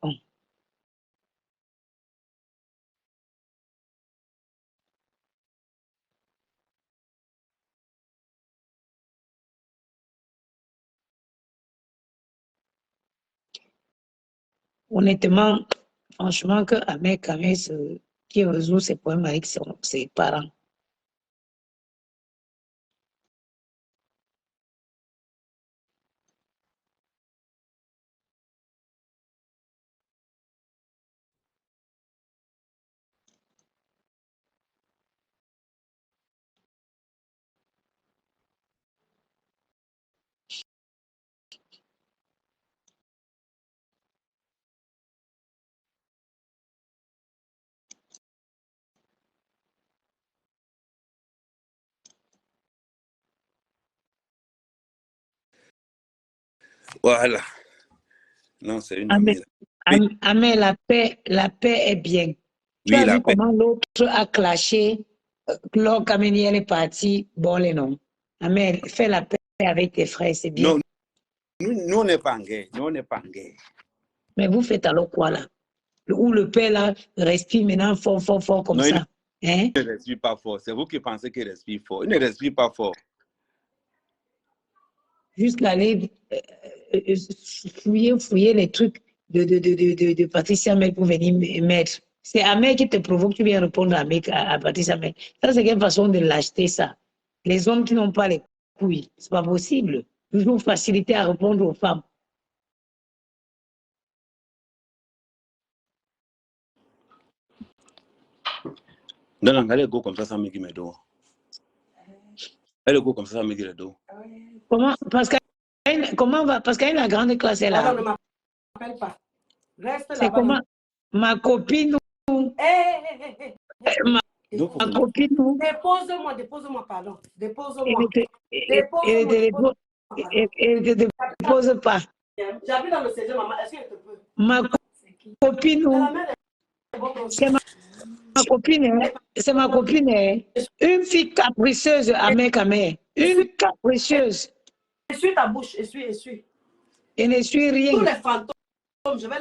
Bon. Honnêtement, franchement, que Ahmed qui résout ses problèmes avec ses parents. Voilà. Non, c'est une Ahmed, amie. Ahmed, la paix est bien. Tu Oui, as la vu paix. comment l'autre a clashé lorsque Kameniel est parti, bon les noms. Ahmed, fais la paix avec tes frères, c'est bien. Non, nous on n'est pas en guerre. Nous on n'est pas en guerre. Mais vous faites alors quoi là? Où le père là respire maintenant fort comme Non, ça. Hein? Il ne respire pas fort. C'est vous qui pensez qu'il respire fort. Il ne respire pas fort. Juste aller fouiller les trucs de Patricia Mel pour venir mettre. C'est Amel qui te provoque, tu viens répondre à Patricia Mel. Ça, c'est une façon de l'acheter, ça. Les hommes qui n'ont pas les couilles, c'est pas possible. Toujours facilité à répondre aux femmes. Non, non, allez go comme ça me dit mes dos. Elle go comme ça me dit les dos. Comment? Parce qu'elle a la grande classe, elle a. Alors, ne m'appelle pas. Reste C'est là-bas. comment? Ma copine ou ma Donc, faut que- copine ou Dépose-moi, pardon. elle Dépose-moi. ne te dépose pas. J'habite dans le CG, maman. Est-ce qu'elle te peut? Ma copine C'est ou la mère des bons c'est ma copine, hein? C'est ma copine, hein? Une fille capricieuse à mec à mère. Une capricieuse. Essuie ta bouche, essuie. Elle ne suit Tous rien. les fantômes, je vais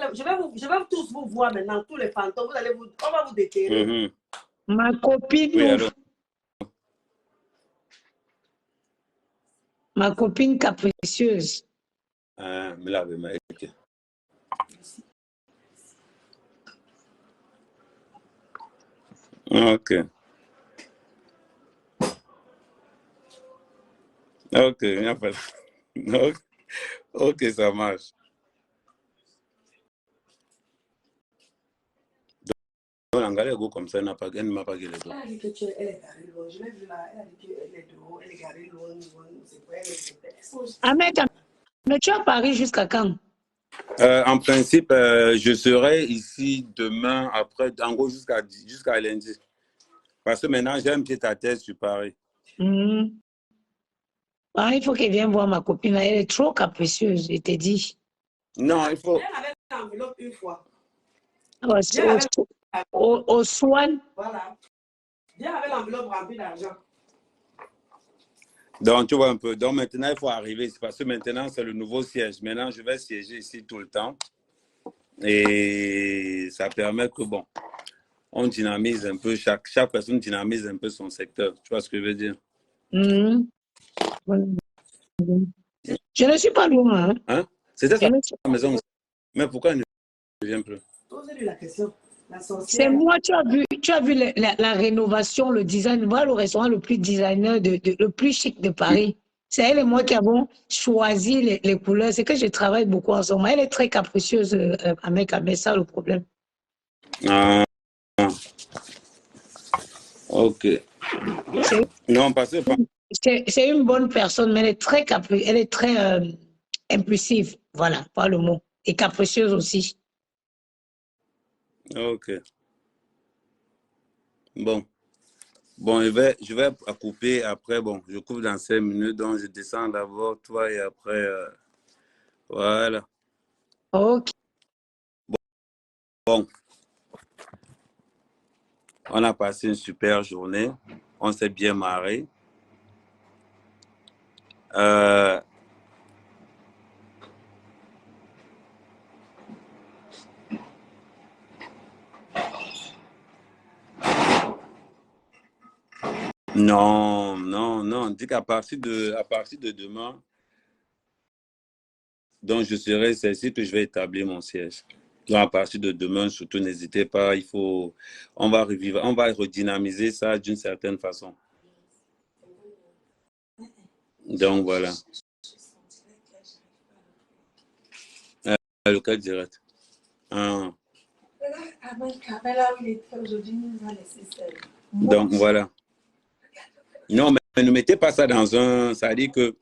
tous vous voir maintenant, tous les fantômes, on va vous déterrer. Mhm. Ma copine Oui, ou alors. ma copine capricieuse. Ah, me lave, mais ok. Ok. Ok, il n'y a pas de- Ok, ok, ça marche. Donc, l'anglais go comme ça, elle ne m'a pas guéri les dos. Elle a dit que elle est garée loin. Je l'ai vu là, elle a dit qu'elle est dehors, elle est garée loin. C'est quoi, À mec à mais tu es à Paris jusqu'à quand? En principe, je serai ici demain, après, en gros, jusqu'à lundi. Parce que maintenant, j'ai un pied à terre sur Paris. Ah, il faut qu'elle vienne voir ma copine. Elle est trop capricieuse, je t'ai dit. Non, il faut. Elle avait l'enveloppe une fois. Au soin. Voilà. Viens avec l'enveloppe remplie d'argent. Donc, tu vois un peu. Donc, maintenant, il faut arriver ici parce que maintenant, c'est le nouveau siège. Maintenant, je vais siéger ici tout le temps. Et ça permet que, bon, on dynamise un peu, chaque personne dynamise un peu son secteur. Tu vois ce que je veux dire? Je ne suis pas loin. Hein? Hein? C'était Je sa ne suis- maison. Mais pourquoi elle ne vient plus? Posez-lui la question. La C'est sorcière. moi, tu as vu la rénovation, le design. Voilà le restaurant le plus designer, le plus chic de Paris. C'est elle et moi qui avons choisi les couleurs. C'est que je travaille beaucoup ensemble. Elle est très capricieuse, avec ça, le problème. Ah, ok. Non, parce que C'est une bonne personne, mais elle est très elle est très impulsive. Voilà, pas le mot. Et capricieuse aussi. ok. Bon, je vais couper après. Bon, je coupe dans 5 minutes, donc je descends d'abord, toi, et après, voilà. Ok. Bon, on a passé une super journée. On s'est bien marré. Non, non, non. Dis qu'à partir de demain, donc je serai, c'est ici que je vais établir mon siège. Donc à partir de demain, surtout n'hésitez pas, on va redynamiser ça d'une certaine façon. Donc voilà. Lequel direct? Ah. Donc voilà. Non, mais ne mettez pas ça dans un... Ça dit que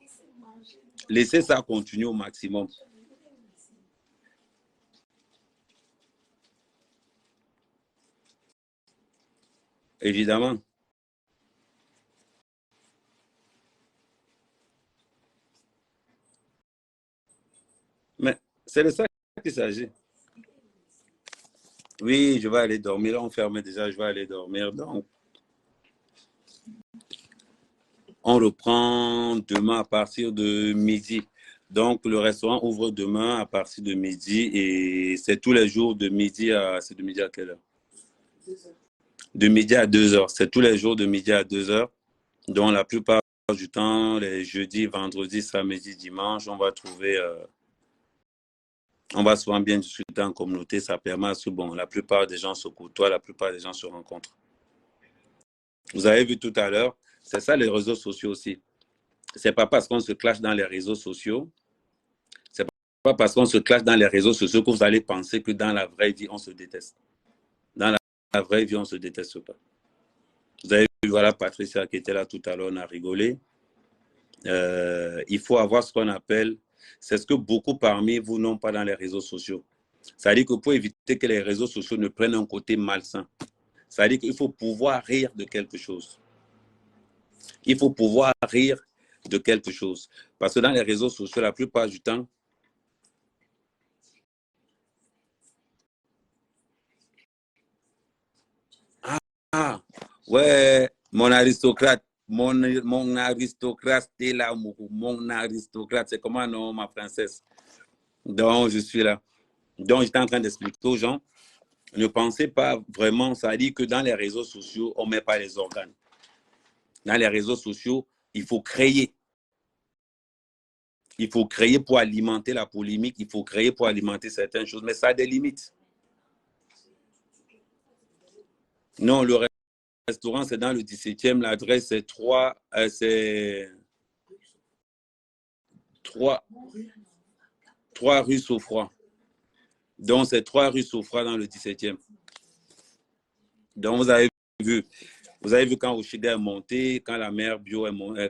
laissez ça continuer au maximum. Évidemment. Mais c'est de ça qu'il s'agit. Oui, je vais aller dormir. Là, on ferme déjà, je vais aller dormir. Donc, on reprend demain à partir de midi. Donc, le restaurant ouvre demain à partir de midi et c'est tous les jours de midi à... C'est de midi à quelle heure? de midi à 2h. C'est tous les jours de midi à 2h. Donc, la plupart du temps, les jeudis, vendredis, samedis, dimanches, on va trouver, on va souvent bien discuter en communauté. Ça permet à ce bon, la plupart des gens se côtoient, la plupart des gens se rencontrent. Vous avez vu tout à l'heure, c'est ça les réseaux sociaux aussi. C'est pas parce qu'on se clash dans les réseaux sociaux, c'est pas parce qu'on se clash dans les réseaux sociaux que vous allez penser que dans la vraie vie, on se déteste. Dans la vraie vie, on ne se déteste pas. Vous avez vu, voilà Patricia qui était là tout à l'heure, on a rigolé. Il faut avoir ce qu'on appelle, c'est ce que beaucoup parmi vous n'ont pas dans les réseaux sociaux. C'est-à-dire que pour éviter que les réseaux sociaux ne prennent un côté malsain, c'est-à-dire qu'il faut pouvoir rire de quelque chose. Il faut pouvoir rire de quelque chose. Parce que dans les réseaux sociaux, la plupart du temps, ah, ouais, mon aristocrate, mon aristocrate, t'es là, mon aristocrate, c'est comment non, ma princesse? Donc, je suis là. Donc, j'étais en train d'expliquer aux gens, ne pensez pas vraiment, ça dit que dans les réseaux sociaux, on ne met pas les organes. Dans les réseaux sociaux, il faut créer. Il faut créer pour alimenter la polémique, il faut créer pour alimenter certaines choses, mais ça a des limites. Non, le restaurant, c'est dans le 17e, l'adresse c'est 3 rue Saufroy. Donc, c'est 3 rue Saufroy dans le 17e. Donc, vous avez vu quand Oshida est monté, quand la mère bio est montée,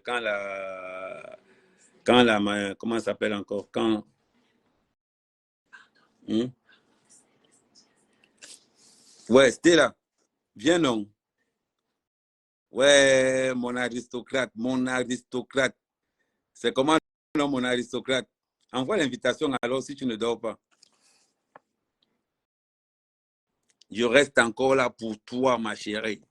comment ça s'appelle encore? Ouais, c'était là. Viens non. Ouais, mon aristocrate. C'est comment non, mon aristocrate? Envoie l'invitation alors si tu ne dors pas. Je reste encore là pour toi, ma chérie.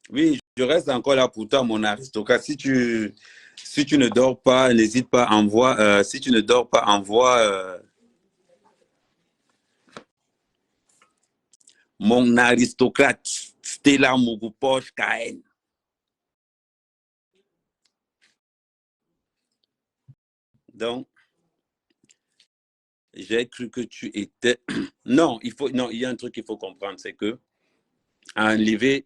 Oui, je reste encore là pour toi, mon aristocrate. Si tu ne dors pas, n'hésite pas, envoie. Si tu ne dors pas, envoie mon aristocrate, Stella Mogupoche Kaen. Donc, j'ai cru que tu étais. Non, il y a un truc qu'il faut comprendre, c'est que enlever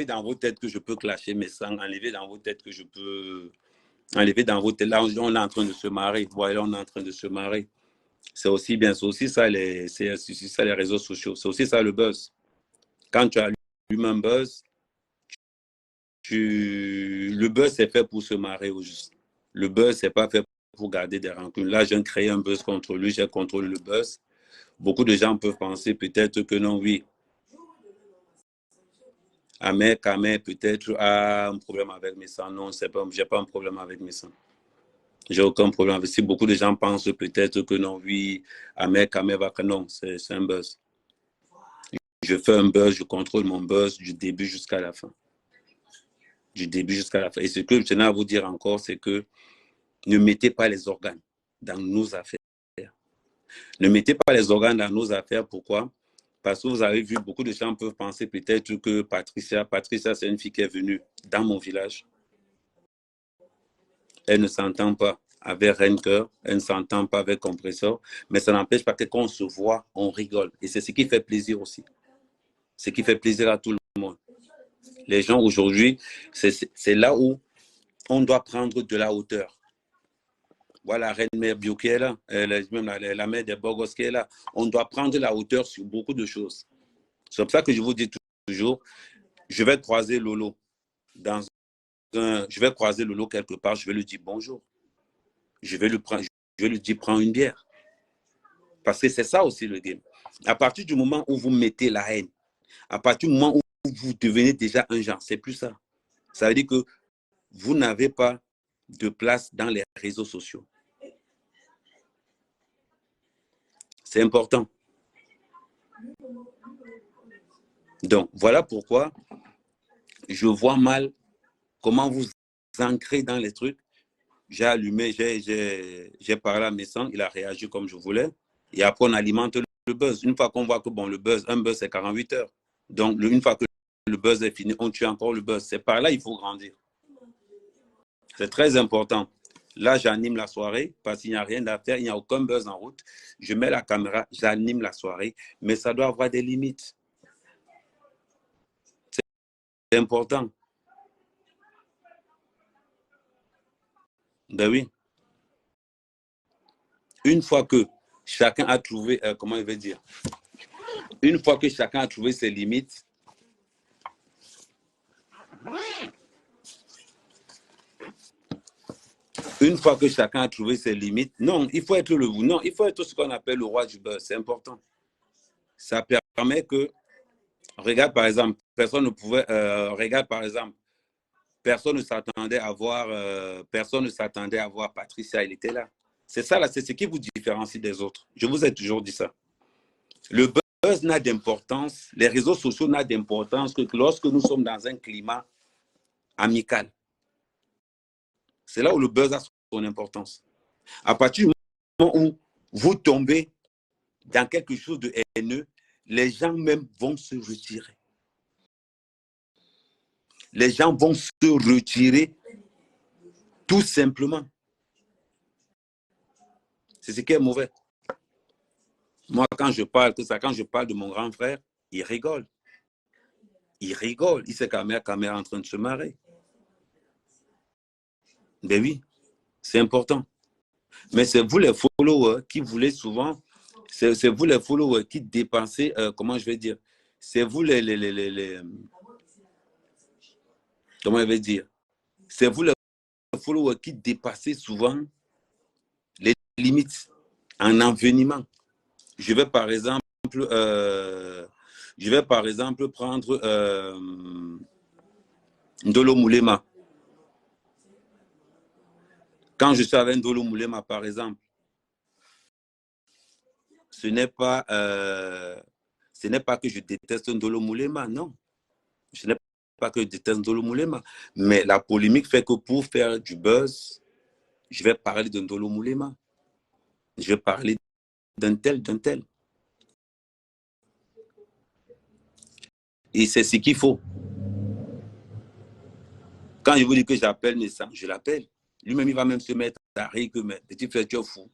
dans vos têtes que je peux clasher mes sangs, enlever dans vos têtes que je peux. Enlever dans vos têtes. Là, on est en train de se marrer. Voilà, on est en train de se marrer. C'est aussi bien, c'est aussi ça les réseaux sociaux. C'est aussi ça le buzz. Quand tu allumes un buzz, le buzz c'est fait pour se marrer au juste. Le buzz c'est pas fait pour garder des rancunes. Là, j'ai créé un buzz contre lui, j'ai contrôlé le buzz. Beaucoup de gens peuvent penser peut-être que non, oui. Ahmed peut-être a un problème avec mes sangs. Non, j'ai pas un problème avec mes sangs. J'ai aucun problème avec ça. Si beaucoup de gens pensent peut-être que non, oui, Ahmed va que non, c'est un buzz. Je fais un buzz, je contrôle mon buzz du début jusqu'à la fin. Du début jusqu'à la fin. Et ce que je tenais à vous dire encore, c'est que ne mettez pas les organes dans nos affaires. Ne mettez pas les organes dans nos affaires. Pourquoi? Parce que vous avez vu, beaucoup de gens peuvent penser peut-être que Patricia, c'est une fille qui est venue dans mon village. Elle ne s'entend pas avec Renker, elle ne s'entend pas avec Compresseur, mais ça n'empêche pas que quand on se voit, on rigole. Et c'est ce qui fait plaisir aussi. Ce qui fait plaisir à tout le monde. Les gens aujourd'hui, c'est là où on doit prendre de la hauteur. Voilà, Reine Mère Bio qui est là, même la mère des Bogos qui est là. On doit prendre la hauteur sur beaucoup de choses. C'est pour ça que je vous dis toujours, je vais croiser Lolo je vais croiser Lolo quelque part, je vais lui dire bonjour. Je vais lui dire prends une bière. Parce que c'est ça aussi le game. À partir du moment où vous mettez la haine, à partir du moment où vous devenez déjà un genre, c'est plus ça. Ça veut dire que vous n'avez pas de place dans les réseaux sociaux. C'est important. Donc, voilà pourquoi je vois mal comment vous ancrez dans les trucs j'ai allumé, j'ai parlé à mes sons, il a réagi comme je voulais. Et après, on alimente le buzz. Une fois qu'on voit que bon, un buzz, c'est 48 heures. Donc, une fois que le buzz est fini, on tue encore le buzz. C'est par là qu'il faut grandir. C'est très important. Là, j'anime la soirée parce qu'il n'y a rien à faire, il n'y a aucun buzz en route. Je mets la caméra, j'anime la soirée, mais ça doit avoir des limites. C'est important. Ben oui. Une fois que chacun a trouvé, comment il veut dire, une fois que chacun a trouvé ses limites, non, il faut être il faut être ce qu'on appelle le roi du buzz. C'est important. Ça permet que, regarde par exemple, personne ne s'attendait à voir Patricia, elle était là. C'est ça, là, c'est ce qui vous différencie des autres. Je vous ai toujours dit ça. Le buzz n'a d'importance, les réseaux sociaux n'ont d'importance que lorsque nous sommes dans un climat amical. C'est là où le buzz a son importance. À partir du moment où vous tombez dans quelque chose de haineux, les gens même vont se retirer. Les gens vont se retirer tout simplement. C'est ce qui est mauvais. Moi, quand je parle de mon grand frère, il rigole. Il rigole. Il sait qu'à caméra en train de se marrer. Ben oui, c'est important. Mais c'est vous les followers qui voulez souvent, c'est vous les followers qui dépensez, comment je vais dire, c'est vous comment je vais dire, c'est vous les followers qui dépassez souvent les limites en envenimant. Je vais par exemple prendre Ndolo Moulema. Quand je suis avec Ndolo Moulema, par exemple, ce n'est pas que je déteste Ndolo Moulema, non. Ce n'est pas que je déteste Ndolo Moulema. Mais la polémique fait que pour faire du buzz, je vais parler de Ndolo Moulema. Je vais parler d'un tel. Et c'est ce qu'il faut. Quand je vous dis que j'appelle Nessan, je l'appelle. Lui-même, il va même se mettre à rire que petit frère, tu es fou.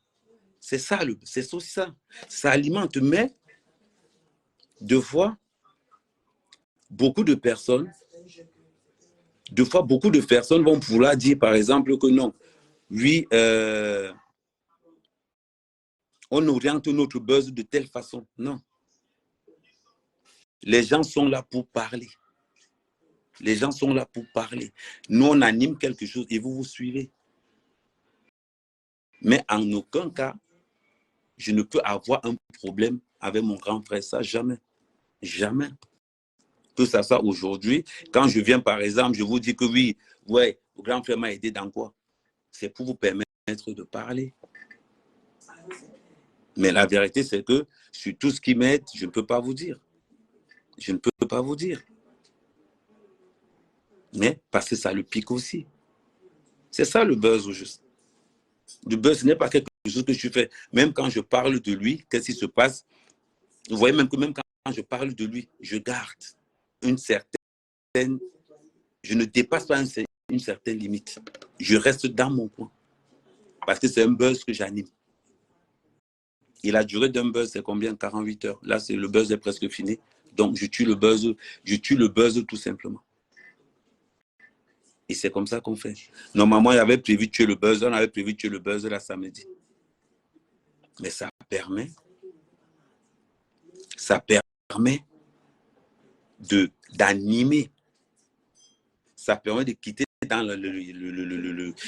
C'est ça, c'est aussi ça. Ça alimente. Mais, deux fois, beaucoup de personnes vont vouloir dire, par exemple, que non, oui, on oriente notre buzz de telle façon. Non. Les gens sont là pour parler. Les gens sont là pour parler. Nous, on anime quelque chose et vous suivez. Mais en aucun cas, je ne peux avoir un problème avec mon grand frère. Ça, jamais. Jamais. Que ça soit aujourd'hui, quand je viens, par exemple, je vous dis que oui, ouais, mon grand frère m'a aidé dans quoi? C'est pour vous permettre de parler. Mais la vérité, c'est que sur tout ce qui m'aide, je ne peux pas vous dire. Je ne peux pas vous dire. Mais parce que ça le pique aussi. C'est ça le buzz au juste. Le buzz n'est pas quelque chose que je fais. Même quand je parle de lui, qu'est-ce qui se passe? Vous voyez même que même quand je parle de lui, je garde une certaine... Je ne dépasse pas une certaine limite. Je reste dans mon coin. Parce que c'est un buzz que j'anime. Et la durée d'un buzz, c'est combien? 48 heures. Là, le buzz est presque fini. Donc, je tue le buzz tout simplement. Et c'est comme ça qu'on fait. Normalement, on avait prévu de tuer le buzz la samedi. Mais ça permet d'animer. Ça permet de quitter dans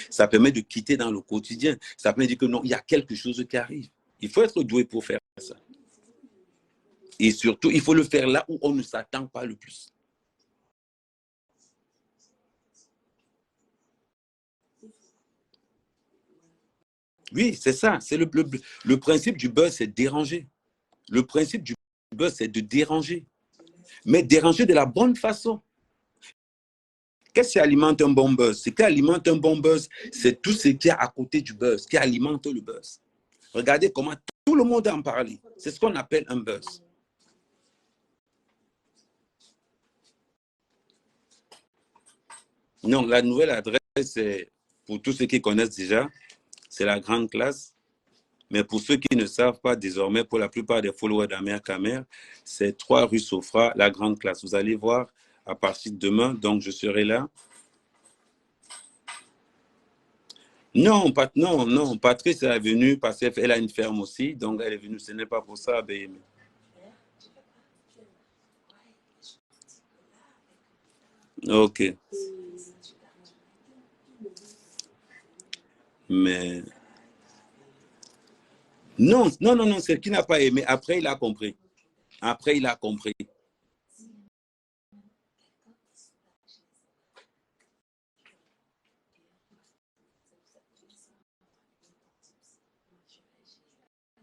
ça permet de quitter dans le quotidien. Ça permet de dire que non, il y a quelque chose qui arrive. Il faut être doué pour faire ça. Et surtout, il faut le faire là où on ne s'attend pas le plus. Oui, c'est ça. C'est le principe du buzz, c'est déranger. Le principe du buzz, c'est de déranger. Mais déranger de la bonne façon. Qu'est-ce qui alimente un bon buzz? Ce qui alimente un bon buzz, c'est tout ce qui est à côté du buzz, qui alimente le buzz. Regardez comment tout le monde en parle. C'est ce qu'on appelle un buzz. Non, la nouvelle adresse, c'est pour tous ceux qui connaissent déjà, c'est la grande classe. Mais pour ceux qui ne savent pas, désormais, pour la plupart des followers d'Amer Kamer, c'est 3 rue Sofra, la grande classe. Vous allez voir à partir de demain, donc je serai là. Non, non, Patrice est venue parce qu'elle a une ferme aussi, donc elle est venue, ce n'est pas pour ça, BM. Ok. Mais non, c'est qu'il n'a pas aimé. Après, il a compris. Après, il a compris.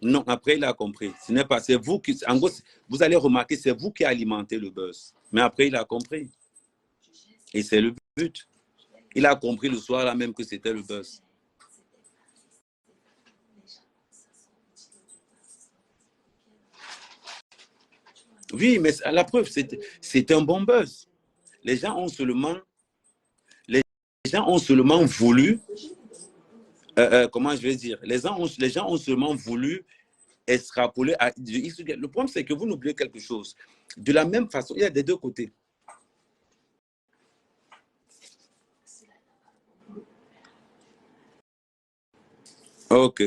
Non, après, il a compris. Ce n'est pas, c'est vous qui, en gros, vous allez remarquer, c'est vous qui alimentez le buzz. Mais après, il a compris. Et c'est le but. Il a compris le soir là même que c'était le buzz. Oui, mais à la preuve, c'est un bon buzz. Les gens ont seulement voulu, comment je vais dire, les gens ont seulement voulu extrapoler à X. Le problème, c'est que vous n'oubliez quelque chose. De la même façon, il y a des deux côtés. Ok.